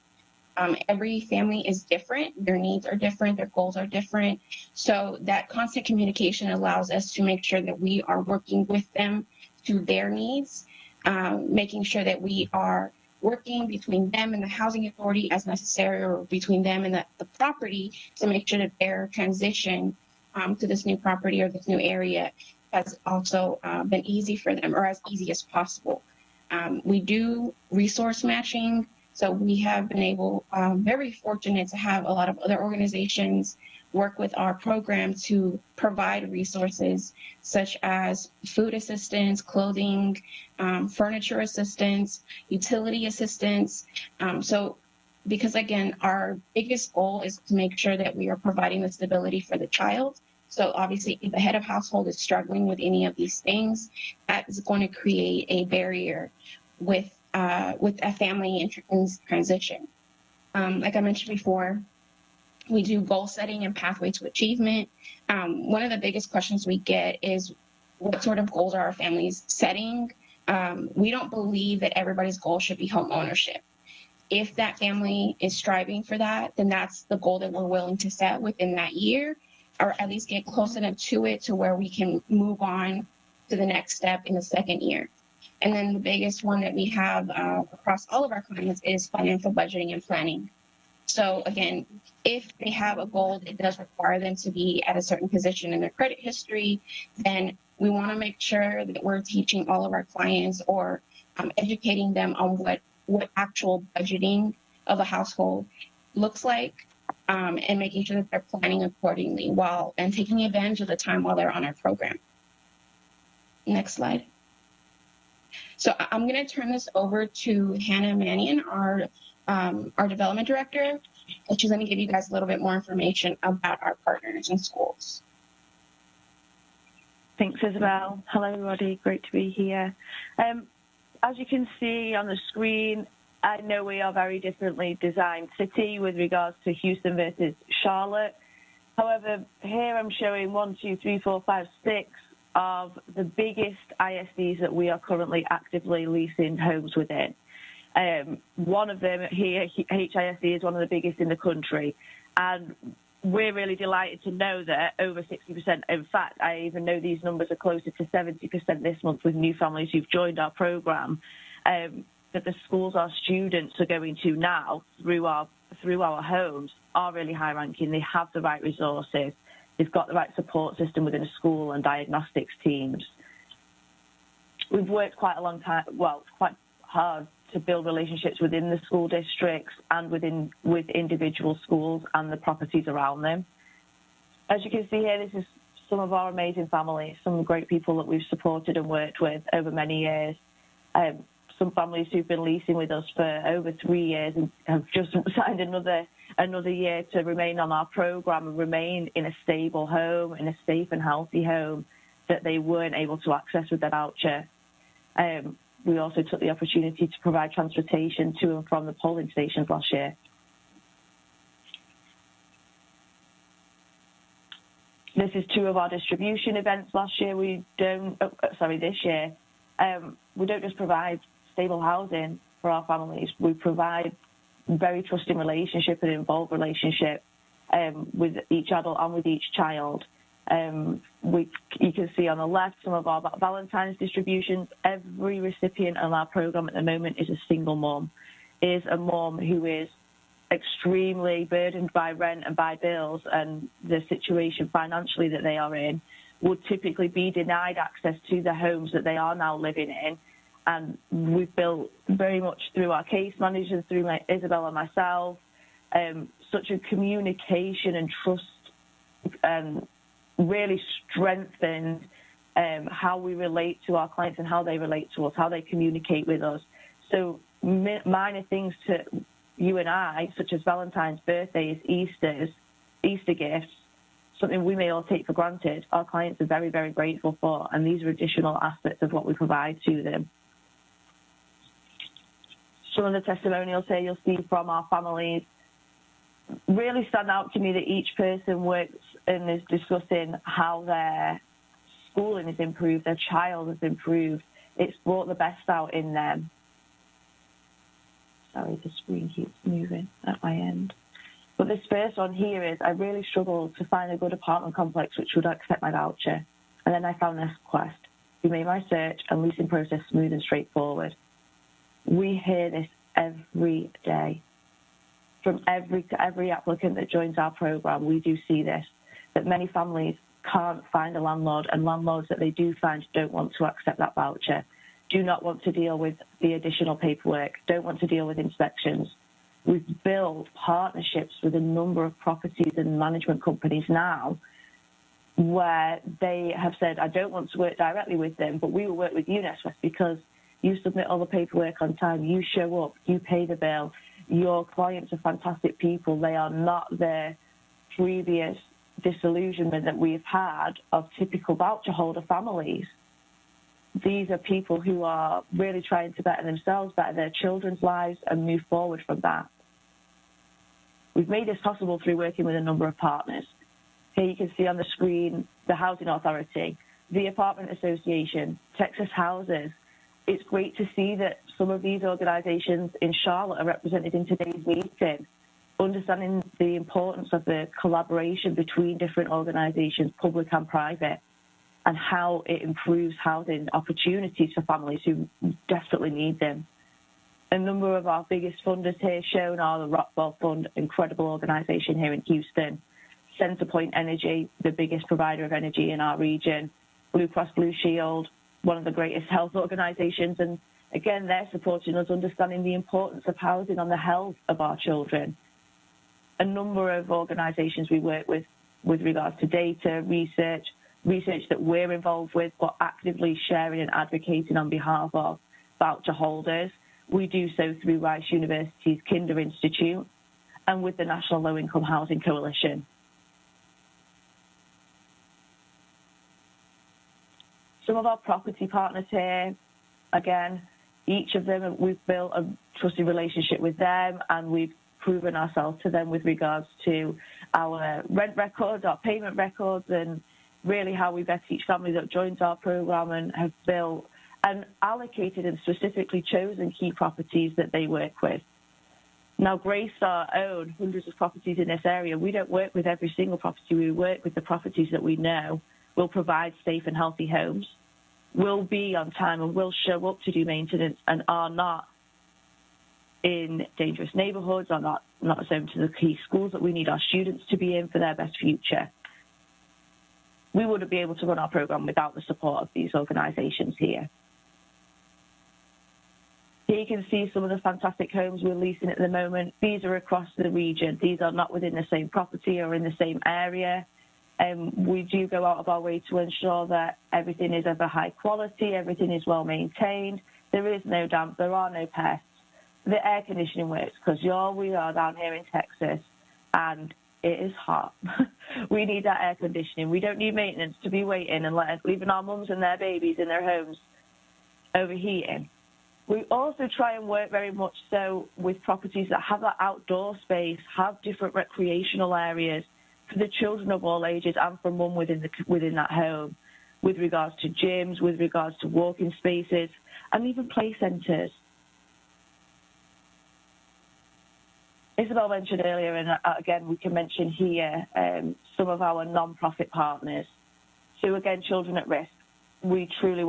Every family is different. Their needs are different. Their goals are different. So that constant communication allows us to make sure that we are working with them to their needs, making sure that we are working between them and the Housing Authority as necessary, or between them and the property, to make sure that their transition to this new property or this new area has also been easy for them, or as easy as possible. We do resource matching. So we have been very fortunate to have a lot of other organizations work with our program to provide resources such as food assistance, clothing, furniture assistance, utility assistance. So because again, our biggest goal is to make sure that we are providing the stability for the child. So obviously, if the head of household is struggling with any of these things, that is going to create a barrier with a family in transition. Like I mentioned before, we do goal setting and pathway to achievement. One of the biggest questions we get is, what sort of goals are our families setting? We don't believe that everybody's goal should be home ownership. If that family is striving for that, then that's the goal that we're willing to set within that year, or at least get close enough to it to where we can move on to the next step in the second year. And then the biggest one that we have across all of our clients is financial budgeting and planning. So again, if they have a goal that does require them to be at a certain position in their credit history, then we want to make sure that we're teaching all of our clients, or educating them on what actual budgeting of a household looks like, and making sure that they're planning accordingly and taking advantage of the time while they're on our program. Next slide. So I'm going to turn this over to Hannah Mannion, our development director. And just let me give you guys a little bit more information about our partners in schools. Thanks, Isabel. Hello, everybody. Great to be here. As you can see on the screen, I know we are very differently designed city with regards to Houston versus Charlotte. However, here I'm showing 1, 2, 3, 4, 5, 6 of the biggest ISDs that we are currently actively leasing homes within. One of them here, HISD, is one of the biggest in the country. And we're really delighted to know that over 60%, in fact, I even know these numbers are closer to 70% this month with new families who've joined our program, that the schools our students are going to now through our homes are really high ranking. They have the right resources. They've got the right support system within a school and diagnostics teams. We've worked quite a long time, well, quite hard to build relationships within the school districts and with individual schools and the properties around them. As you can see here, this is some of our amazing families, some great people that we've supported and worked with over many years. Some families who've been leasing with us for over 3 years and have just signed another year to remain on our program and remain in a stable home, in a safe and healthy home that they weren't able to access with their voucher. We also took the opportunity to provide transportation to and from the polling stations last year. This is 2 of our distribution events last year. This year. We don't just provide stable housing for our families. We provide very trusting relationship and involved relationship with each adult and with each child. You can see on the left some of our Valentine's distributions. Every recipient on our program at the moment is a single mom, is a mom who is extremely burdened by rent and by bills, and the situation financially that they are in would typically be denied access to the homes that they are now living in. And we've built very much through our case managers, through Isabel and myself, such a communication and trust really strengthened how we relate to our clients and how they relate to us, how they communicate with us. So minor things to you and I, such as Valentine's, birthdays, Easter gifts, something we may all take for granted, our clients are very, very grateful for, and these are additional aspects of what we provide to them. Some of the testimonials here you'll see from our families really stand out to me, that each person works and is discussing how their schooling has improved, their child has improved. It's brought the best out in them. Sorry, the screen keeps moving at my end. But this first one here is, I really struggled to find a good apartment complex which would accept my voucher. And then I found Nest Quest, who made my search and leasing process smooth and straightforward. We hear this every day. From every applicant that joins our program, we do see this, that many families can't find a landlord, and landlords that they do find don't want to accept that voucher, do not want to deal with the additional paperwork, don't want to deal with inspections. We've built partnerships with a number of properties and management companies now where they have said, I don't want to work directly with them, but we will work with you, Nest West, because you submit all the paperwork on time, you show up, you pay the bill. Your clients are fantastic people. They are not the previous disillusionment that we've had of typical voucher holder families. These are people who are really trying to better themselves, better their children's lives, and move forward from that. We've made this possible through working with a number of partners. Here you can see on the screen the Housing Authority, the Apartment Association, Texas Houses. It's great to see that some of these organizations in Charlotte are represented in today's meeting, understanding the importance of the collaboration between different organizations, public and private, and how it improves housing opportunities for families who desperately need them. A number of our biggest funders here shown are the Rockwell Fund, incredible organization here in Houston, Centerpoint Energy, the biggest provider of energy in our region, Blue Cross Blue Shield, one of the greatest health organizations, and again, they're supporting us, understanding the importance of housing on the health of our children. A number of organizations we work with regards to data, research that we're involved with, but actively sharing and advocating on behalf of voucher holders. We do so through Rice University's Kinder Institute, and with the National Low Income Housing Coalition. Some of our property partners here, again, each of them, we've built a trusted relationship with them, and we've proven ourselves to them with regards to our rent records, our payment records, and really how we vet each family that joins our program, and have built and allocated and specifically chosen key properties that they work with. Now, Greystar own hundreds of properties in this area. We don't work with every single property. We work with the properties that we know will provide safe and healthy homes, will be on time and will show up to do maintenance, and are not in dangerous neighborhoods, are not zoned to the key schools that we need our students to be in for their best future. We wouldn't be able to run our program without the support of these organizations here. Here you can see some of the fantastic homes we're leasing at the moment. These are across the region. These are not within the same property or in the same area. We do go out of our way to ensure that everything is of a high quality, everything is well maintained, there is no damp, there are no pests. The air conditioning works, because we are down here in Texas and it is hot. We need that air conditioning. We don't need maintenance to be waiting and leaving our mums and their babies in their homes overheating. We also try and work very much so with properties that have that outdoor space, have different recreational areas for the children of all ages and for mum within that home, with regards to gyms, with regards to walking spaces, and even play centres. Isabel mentioned earlier, and again we can mention here, some of our non-profit partners. So again, Children at Risk. We truly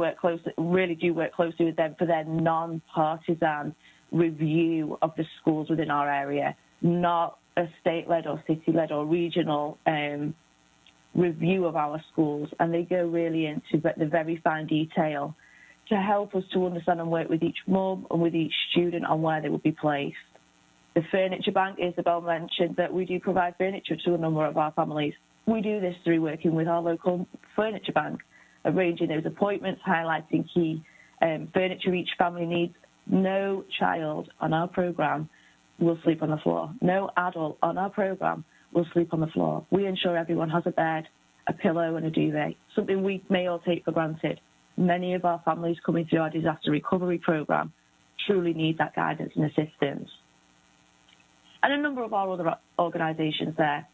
really do work closely with them for their non-partisan review of the schools within our area, not a state-led or city-led or regional review of our schools. And they go really into the very fine detail to help us to understand and work with each mum and with each student on where they will be placed. The furniture bank, Isabel mentioned that we do provide furniture to a number of our families. We do this through working with our local furniture bank, arranging those appointments, highlighting key furniture each family needs. No child on our program will sleep on the floor. No adult on our program will sleep on the floor. We ensure everyone has a bed, a pillow, and a duvet, something we may all take for granted. Many of our families coming through our disaster recovery program truly need that guidance and assistance. And a number of our other organisations there,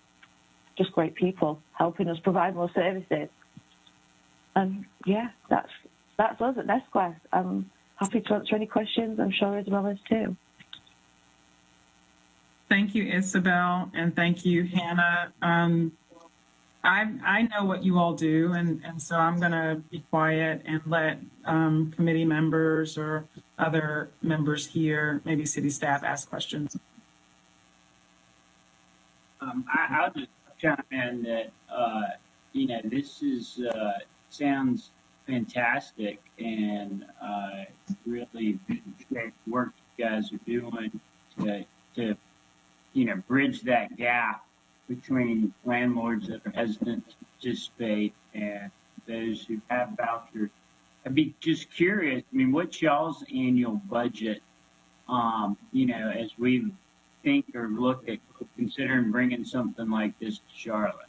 just great people helping us provide more services. And yeah, that's us at NestQuest. I'm happy to answer any questions. I'm sure Isabel is too. Thank you, Isabel, and thank you, Hannah. I know what you all do, and so I'm going to be quiet and let committee members or other members here, maybe city staff, ask questions. I'll just chime in that, this is sounds fantastic, and really great work you guys are doing to bridge that gap between landlords that are hesitant to participate and those who have vouchers. I'd be just curious, what's y'all's annual budget, as we think or look at considering bringing something like this to Charlotte?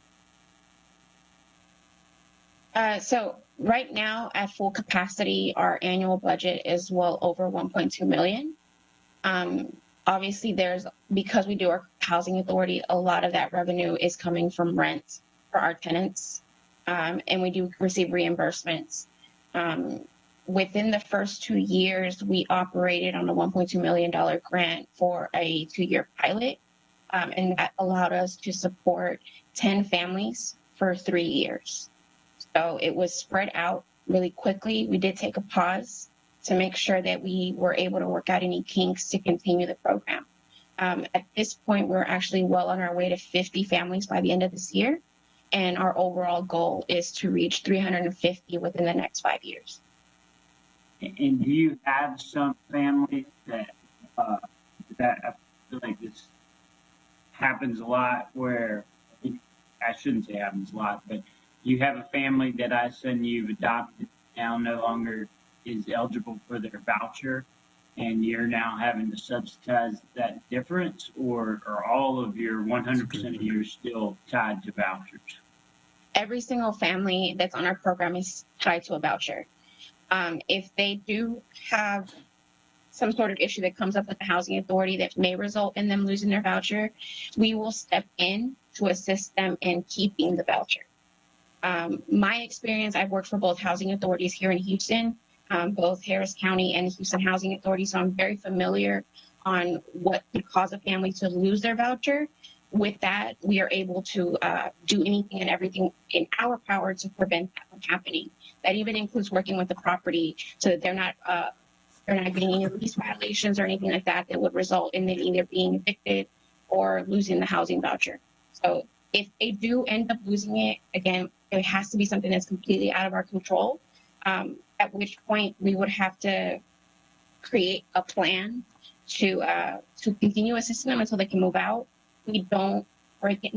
So right now at full capacity, our annual budget is well over 1.2 million. Obviously because we do our housing authority, a lot of that revenue is coming from rent for our tenants. And we do receive reimbursements. Within the first 2 years, we operated on a $1.2 million grant for a 2-year pilot. And that allowed us to support 10 families for 3 years. So it was spread out really quickly. We did take a pause to make sure that we were able to work out any kinks to continue the program. At this point, we're actually well on our way to 50 families by the end of this year. And our overall goal is to reach 350 within the next 5 years. And do you have some families that I feel like this happens a lot where, I shouldn't say happens a lot, but you have a family that I sudden you've adopted now no longer is eligible for their voucher, and you're now having to subsidize that difference, or are all of your 100% of yours still tied to vouchers? Every single family that's on our program is tied to a voucher. If they do have some sort of issue that comes up with the housing authority that may result in them losing their voucher, we will step in to assist them in keeping the voucher. My experience, I've worked for both housing authorities here in Houston, both Harris County and Houston Housing Authority, so I'm very familiar on what could cause a family to lose their voucher. With that, we are able to do anything and everything in our power to prevent that from happening. That even includes working with the property so that they're not getting any lease violations or anything like that that would result in them either being evicted or losing the housing voucher. So if they do end up losing it, again, it has to be something that's completely out of our control, at which point we would have to create a plan to continue assisting them until they can move out. We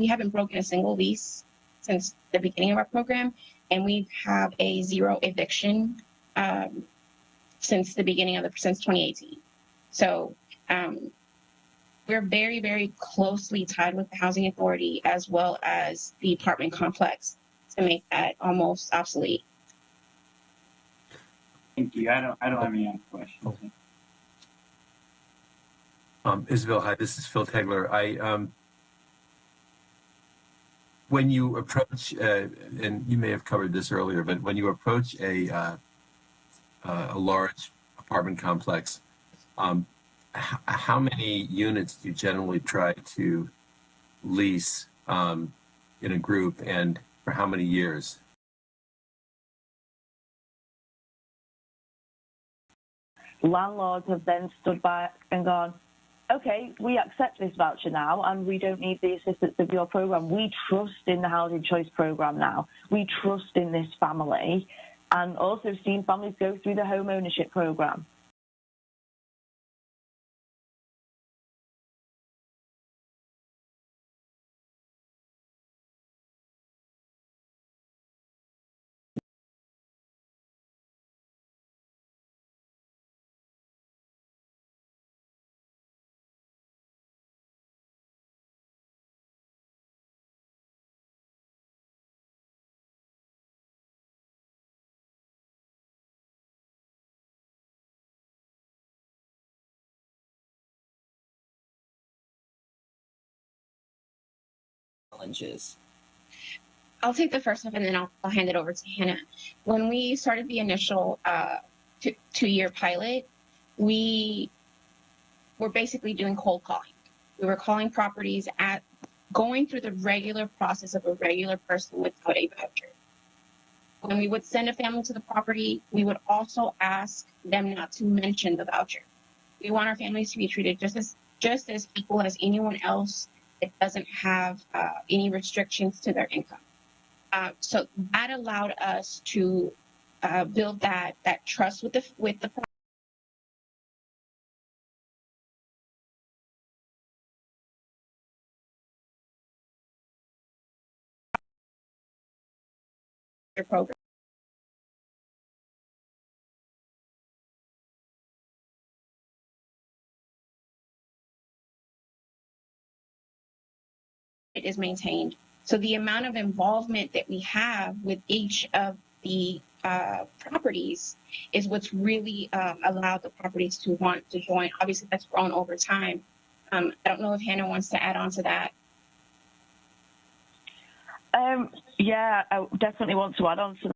haven't broken a single lease since the beginning of our program, and we have a 0 eviction since 2018. So we're very, very closely tied with the housing authority as well as the apartment complex to make that almost obsolete. Thank you. I don't have any other questions. Isabel, hi, this is Phil Tegler. When you approach, and you may have covered this earlier, but when you approach a large apartment complex, how many units do you generally try to lease in a group, and for how many years? Landlords have then stood back and gone, okay, we accept this voucher now and we don't need the assistance of your program. We trust in the Housing Choice program now. We trust in this family, and also seen families go through the home ownership program. Challenges. I'll take the first one and then I'll hand it over to Hannah. When we started the initial 2-year pilot, we were basically doing cold calling. We were calling properties going through the regular process of a regular person without a voucher. When we would send a family to the property, we would also ask them not to mention the voucher. We want our families to be treated just as equal as anyone else that doesn't have any restrictions to their income. So that allowed us to build that trust with the program. It is maintained. So the amount of involvement that we have with each of the properties is what's really allowed the properties to want to join. Obviously, that's grown over time. I don't know if Hannah wants to add on to that. Yeah, I definitely want to add on to that.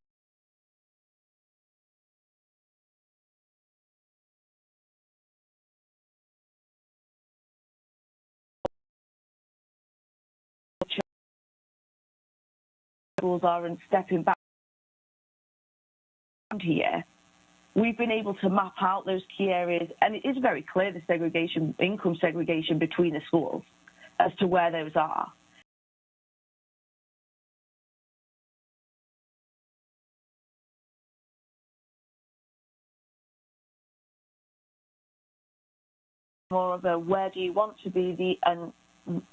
Are and stepping back here, we've been able to map out those key areas, and it is very clear the segregation, income segregation between the schools as to where those are. More of a where do you want to be and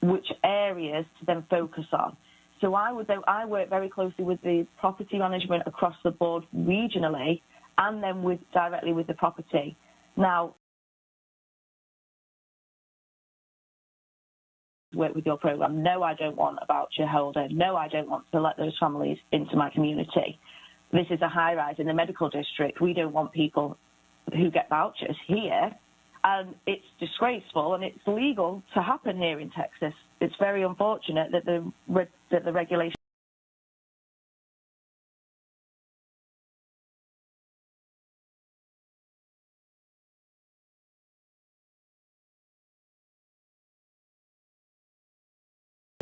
which areas to then focus on. So I work very closely with the property management across the board regionally, and then directly with the property. Now, work with your program. No, I don't want a voucher holder. No, I don't want to let those families into my community. This is a high rise in the medical district. We don't want people who get vouchers here. And it's disgraceful and it's legal to happen here in Texas. It's very unfortunate that the regulation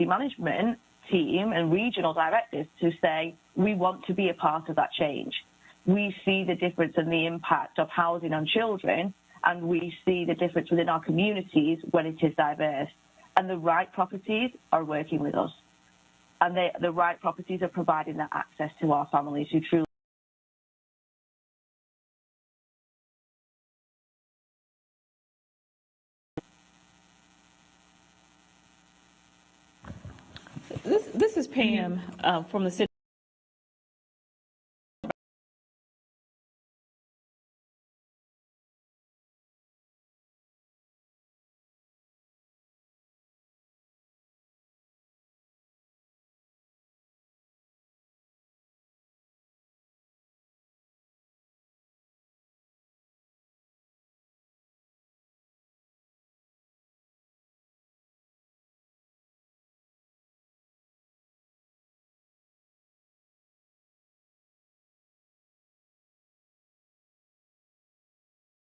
management team and regional directors to say, we want to be a part of that change. We see the difference and the impact of housing on children, and we see the difference within our communities when it is diverse. And the right properties are working with us. And the right properties are providing that access to our families who truly. This is Pam from the city.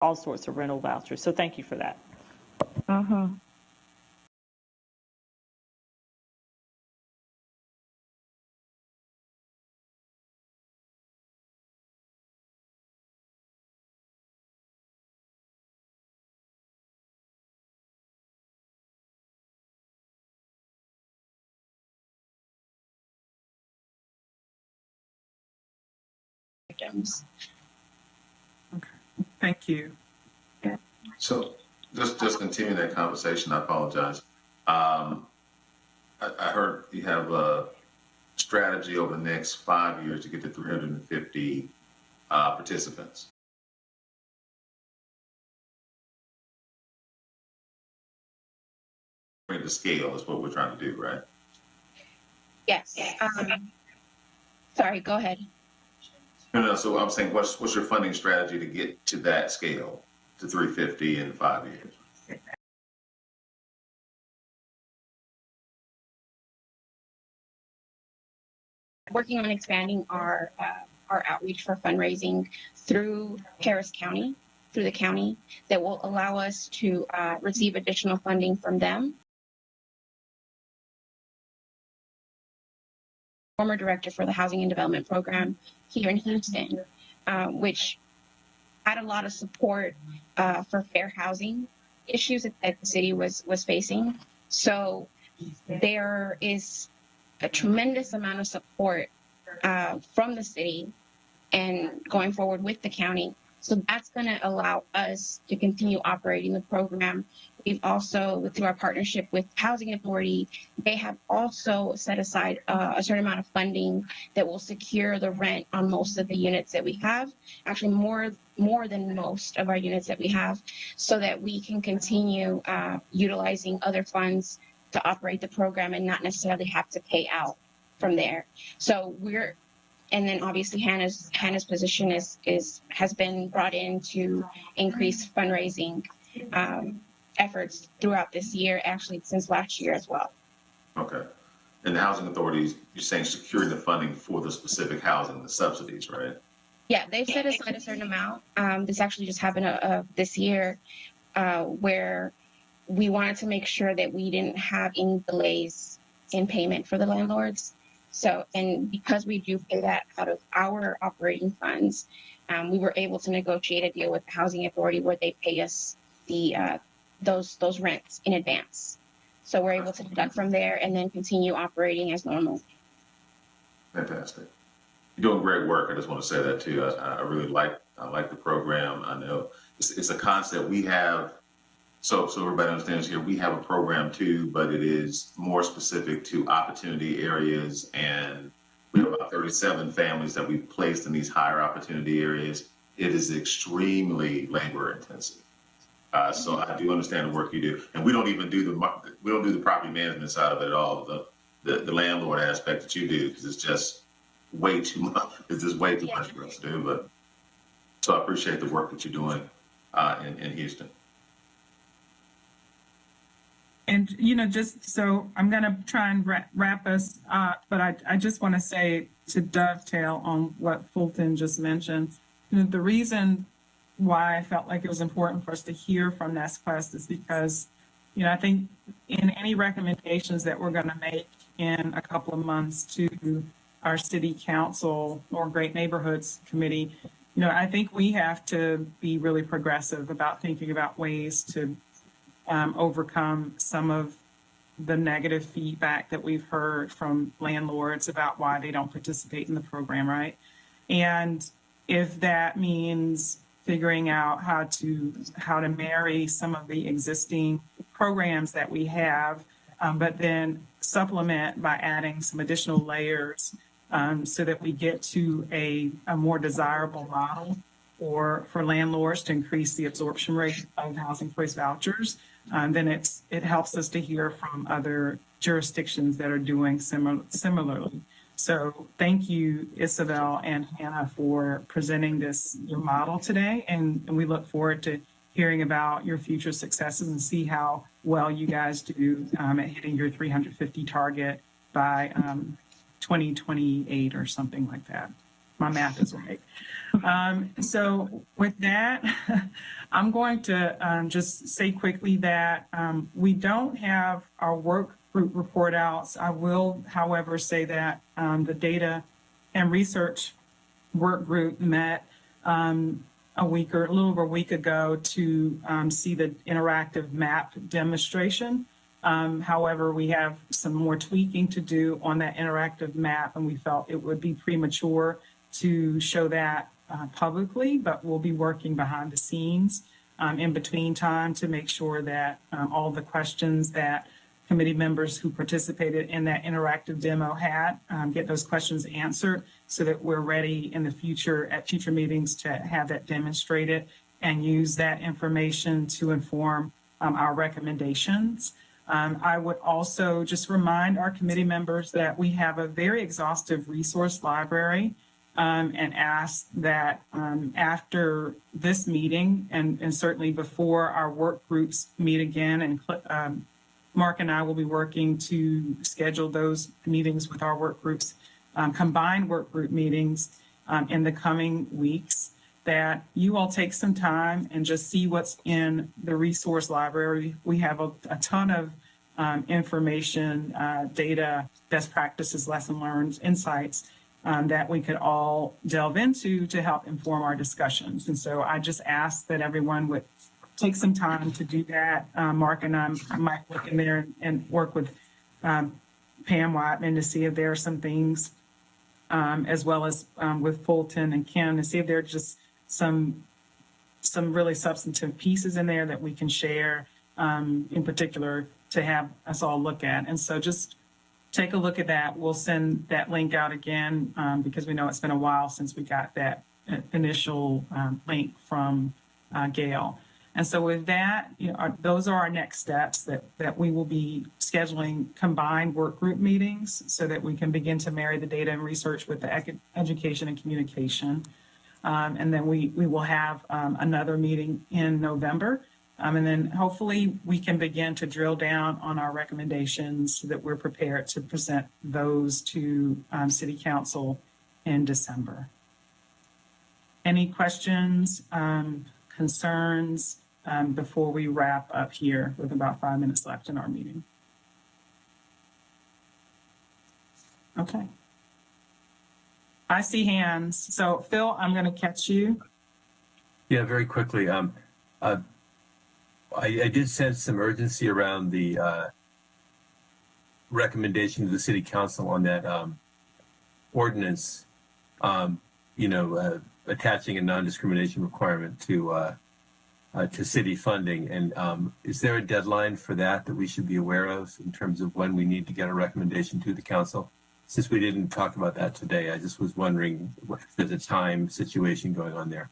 All sorts of rental vouchers. So thank you for that. Thank you. So just continue that conversation. I apologize. I heard you have a strategy over the next 5 years to get to 350 participants. The scale is what we're trying to do, right? Yes. Sorry, go ahead. No. So I'm saying, what's your funding strategy to get to that scale, to 350 in 5 years? Working on expanding our outreach for fundraising through Harris County, through the county, that will allow us to receive additional funding from them. Former director for the Housing and Development Program here in Houston, which had a lot of support for fair housing issues that the city was facing. So there is a tremendous amount of support from the city and going forward with the county. So that's going to allow us to continue operating the program. We've also, through our partnership with Housing Authority, they have also set aside a certain amount of funding that will secure the rent on most of the units that we have, actually more than most of our units that we have, so that we can continue utilizing other funds to operate the program and not necessarily have to pay out from there. So and then obviously Hannah's position has been brought in to increase fundraising efforts throughout this year, actually since last year as well. Okay. And the housing authorities, you're saying securing the funding for the specific housing, the subsidies, right? Yeah, they've set aside a certain amount. This actually just happened this year where we wanted to make sure that we didn't have any delays in payment for the landlords. So, and because we do pay that out of our operating funds, we were able to negotiate a deal with the Housing Authority where they pay us those rents in advance. So we're able to deduct from there and then continue operating as normal. Fantastic. You're doing great work. I just want to say that too. I really like the program. I know it's a concept we have. So everybody understands here, we have a program too, but it is more specific to opportunity areas. And we have about 37 families that we've placed in these higher opportunity areas. It is extremely labor intensive. So I do understand the work you do, and we don't do the property management side of it at all. The landlord aspect that you do, because it's just way too much. It's just way too much for us to do. But so I appreciate the work that you're doing in Houston. And, just so I'm going to try and wrap us up, but I just want to say, to dovetail on what Fulton just mentioned, the reason why I felt like it was important for us to hear from NestQuest is because, I think in any recommendations that we're going to make in a couple of months to our city council or Great Neighborhoods Committee, I think we have to be really progressive about thinking about ways to overcome some of the negative feedback that we've heard from landlords about why they don't participate in the program, right? And if that means figuring out how to marry some of the existing programs that we have, but then supplement by adding some additional layers so that we get to a more desirable model for landlords to increase the absorption rate of housing choice vouchers, then it helps us to hear from other jurisdictions that are doing similarly. So thank you, Isabel and Hannah, for presenting your model today, and we look forward to hearing about your future successes and see how well you guys do at hitting your 350 target by 2028 or something like that. My math is right. So with that, I'm going to just say quickly that we don't have our work group report outs. I will, however, say that the data and research work group met a little over a week ago to see the interactive map demonstration. However, we have some more tweaking to do on that interactive map, and we felt it would be premature to show that publicly, but we'll be working behind the scenes in between time to make sure that all the questions that committee members who participated in that interactive demo had get those questions answered so that we're ready in the future at future meetings to have that demonstrated and use that information to inform our recommendations. I would also just remind our committee members that we have a very exhaustive resource library and ask that after this meeting and certainly before our work groups meet again, and Mark and I will be working to schedule those meetings with our work groups, combined work group meetings in the coming weeks, that you all take some time and just see what's in the resource library. We have a ton of information, data, best practices, lesson learned, insights that we could all delve into to help inform our discussions. And so I just ask that everyone would take some time to do that. Mark and I might look in there and work with Pam Whiteman to see if there are some things, as well as with Fulton and Kim, to see if there are just some really substantive pieces in there that we can share, in particular, to have us all look at. And so just take a look at that. We'll send that link out again because we know it's been a while since we got that initial link from Gail. And so with that, those are our next steps, that we will be scheduling combined work group meetings so that we can begin to marry the data and research with the education and communication. And then we will have another meeting in November. And then hopefully we can begin to drill down on our recommendations so that we're prepared to present those to City Council in December. Any questions, concerns before we wrap up here with about 5 minutes left in our meeting? Okay. I see hands. So Phil, I'm going to catch you. Yeah, very quickly. I did sense some urgency around the recommendation of the City Council on that ordinance, attaching a non-discrimination requirement to city funding. And is there a deadline for that we should be aware of in terms of when we need to get a recommendation to the council? Since we didn't talk about that today, I just was wondering if there's a time situation going on there.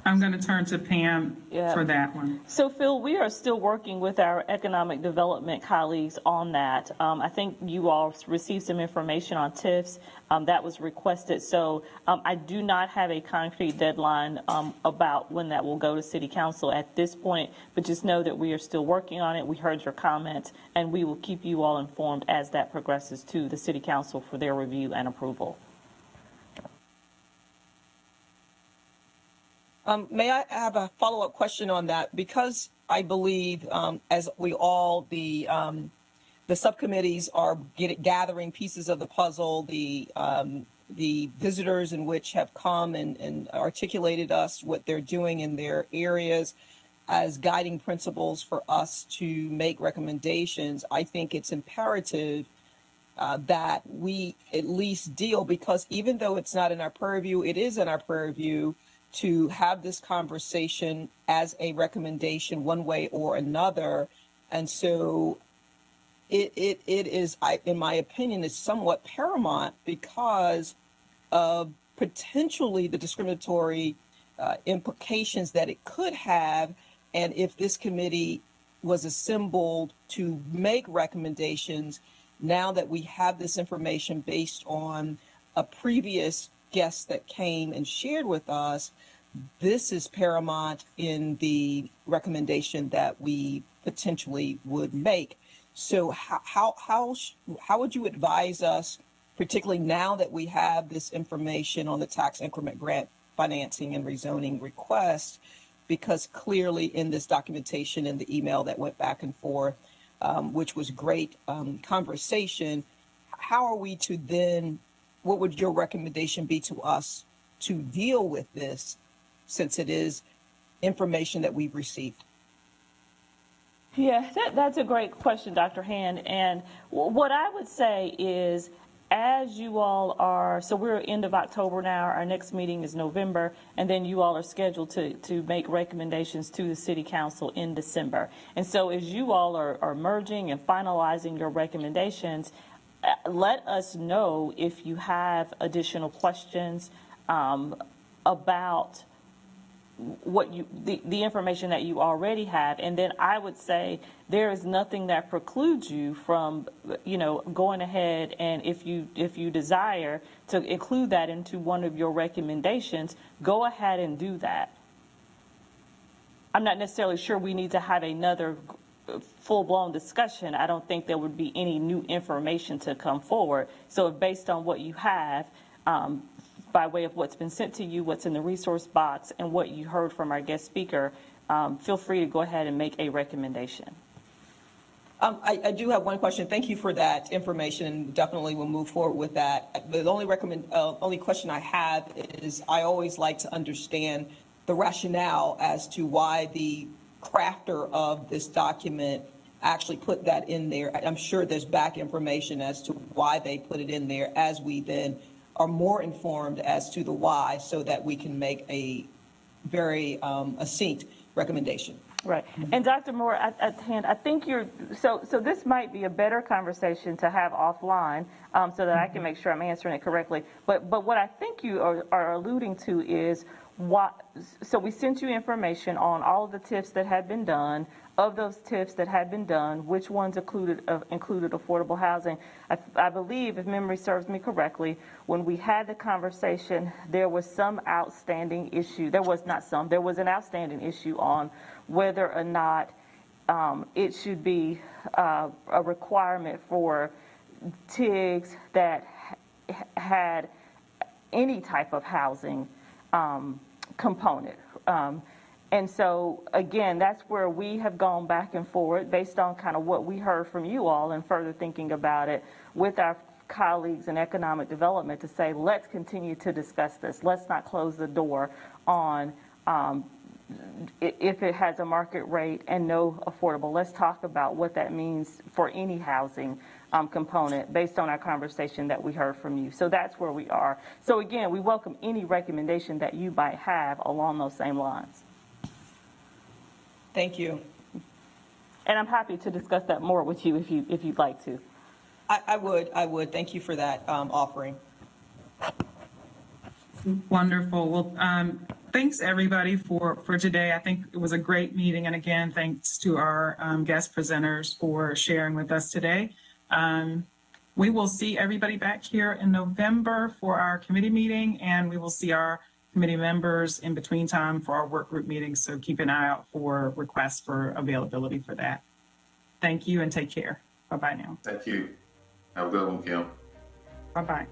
I'm going to turn to Pam Yeah. for that one. So, Phil, we are still working with our economic development colleagues on that. I think you all received some information on TIFs that was requested. So I do not have a concrete deadline about when that will go to City Council at this point, but just know that we are still working on it. We heard your comment, and we will keep you all informed as that progresses to the City Council for their review and approval. May I have a follow-up question on that? Because I believe, as we all, the subcommittees are gathering pieces of the puzzle, the visitors in which have come and articulated us what they're doing in their areas as guiding principles for us to make recommendations. I think it's imperative that we at least deal, because even though it's not in our purview, it is in our purview to have this conversation as a recommendation one way or another. And so it is, in my opinion, is somewhat paramount because of potentially the discriminatory implications that it could have. And if this committee was assembled to make recommendations, now that we have this information based on a previous guest that came and shared with us, this is paramount in the recommendation that we potentially would make. So how would you advise us, particularly now that we have this information on the tax increment grant financing and rezoning request, because clearly in this documentation and the email that went back and forth, which was great conversation, how are we to then, what would your recommendation be to us to deal with this, since it is information that we've received? Yeah, that's a great question, Dr. Hand. And what I would say is, as you all are, so we're end of October now, our next meeting is November, and then you all are scheduled to make recommendations to the City Council in December. And so as you all are merging and finalizing your recommendations, let us know if you have additional questions about what the information that you already have. And then I would say there is nothing that precludes you from, going ahead, and if you desire to include that into one of your recommendations, go ahead and do that. I'm not necessarily sure we need to have another full-blown discussion. I don't think there would be any new information to come forward. So based on what you have, by way of what's been sent to you, what's in the resource box, and what you heard from our guest speaker, feel free to go ahead and make a recommendation. I do have one question. Thank you for that information, and definitely will move forward with that. The only question I have is, I always like to understand the rationale as to why the crafter of this document actually put that in there. I'm sure there's back information as to why they put it in there, as we then are more informed as to the why, so that we can make a very succinct recommendation. Right. And Dr. Moore, I think so this might be a better conversation to have offline, so that I can make sure I'm answering it correctly. But what I think you are alluding to is so we sent you information on all of the TIFs that had been done. Of those TIFs that had been done, which ones included affordable housing? I believe, if memory serves me correctly, when we had the conversation, there was some outstanding issue. There was an outstanding issue on whether or not it should be a requirement for TIGs that had any type of housing component. And so, again, that's where we have gone back and forward based on kind of what we heard from you all and further thinking about it with our colleagues in economic development to say, let's continue to discuss this. Let's not close the door on if it has a market rate and no affordable. Let's talk about what that means for any housing component based on our conversation that we heard from you. So that's where we are. So again, we welcome any recommendation that you might have along those same lines. Thank you. And I'm happy to discuss that more with you if you'd like to. I would. Thank you for that offering. Wonderful. Well, thanks everybody for today. I think it was a great meeting. And again, thanks to our guest presenters for sharing with us today. We will see everybody back here in November for our committee meeting, and we will see our committee members in between time for our work group meetings. So keep an eye out for requests for availability for that. Thank you and take care. Bye-bye now. Thank you. Have a good one, Kim. Bye-bye.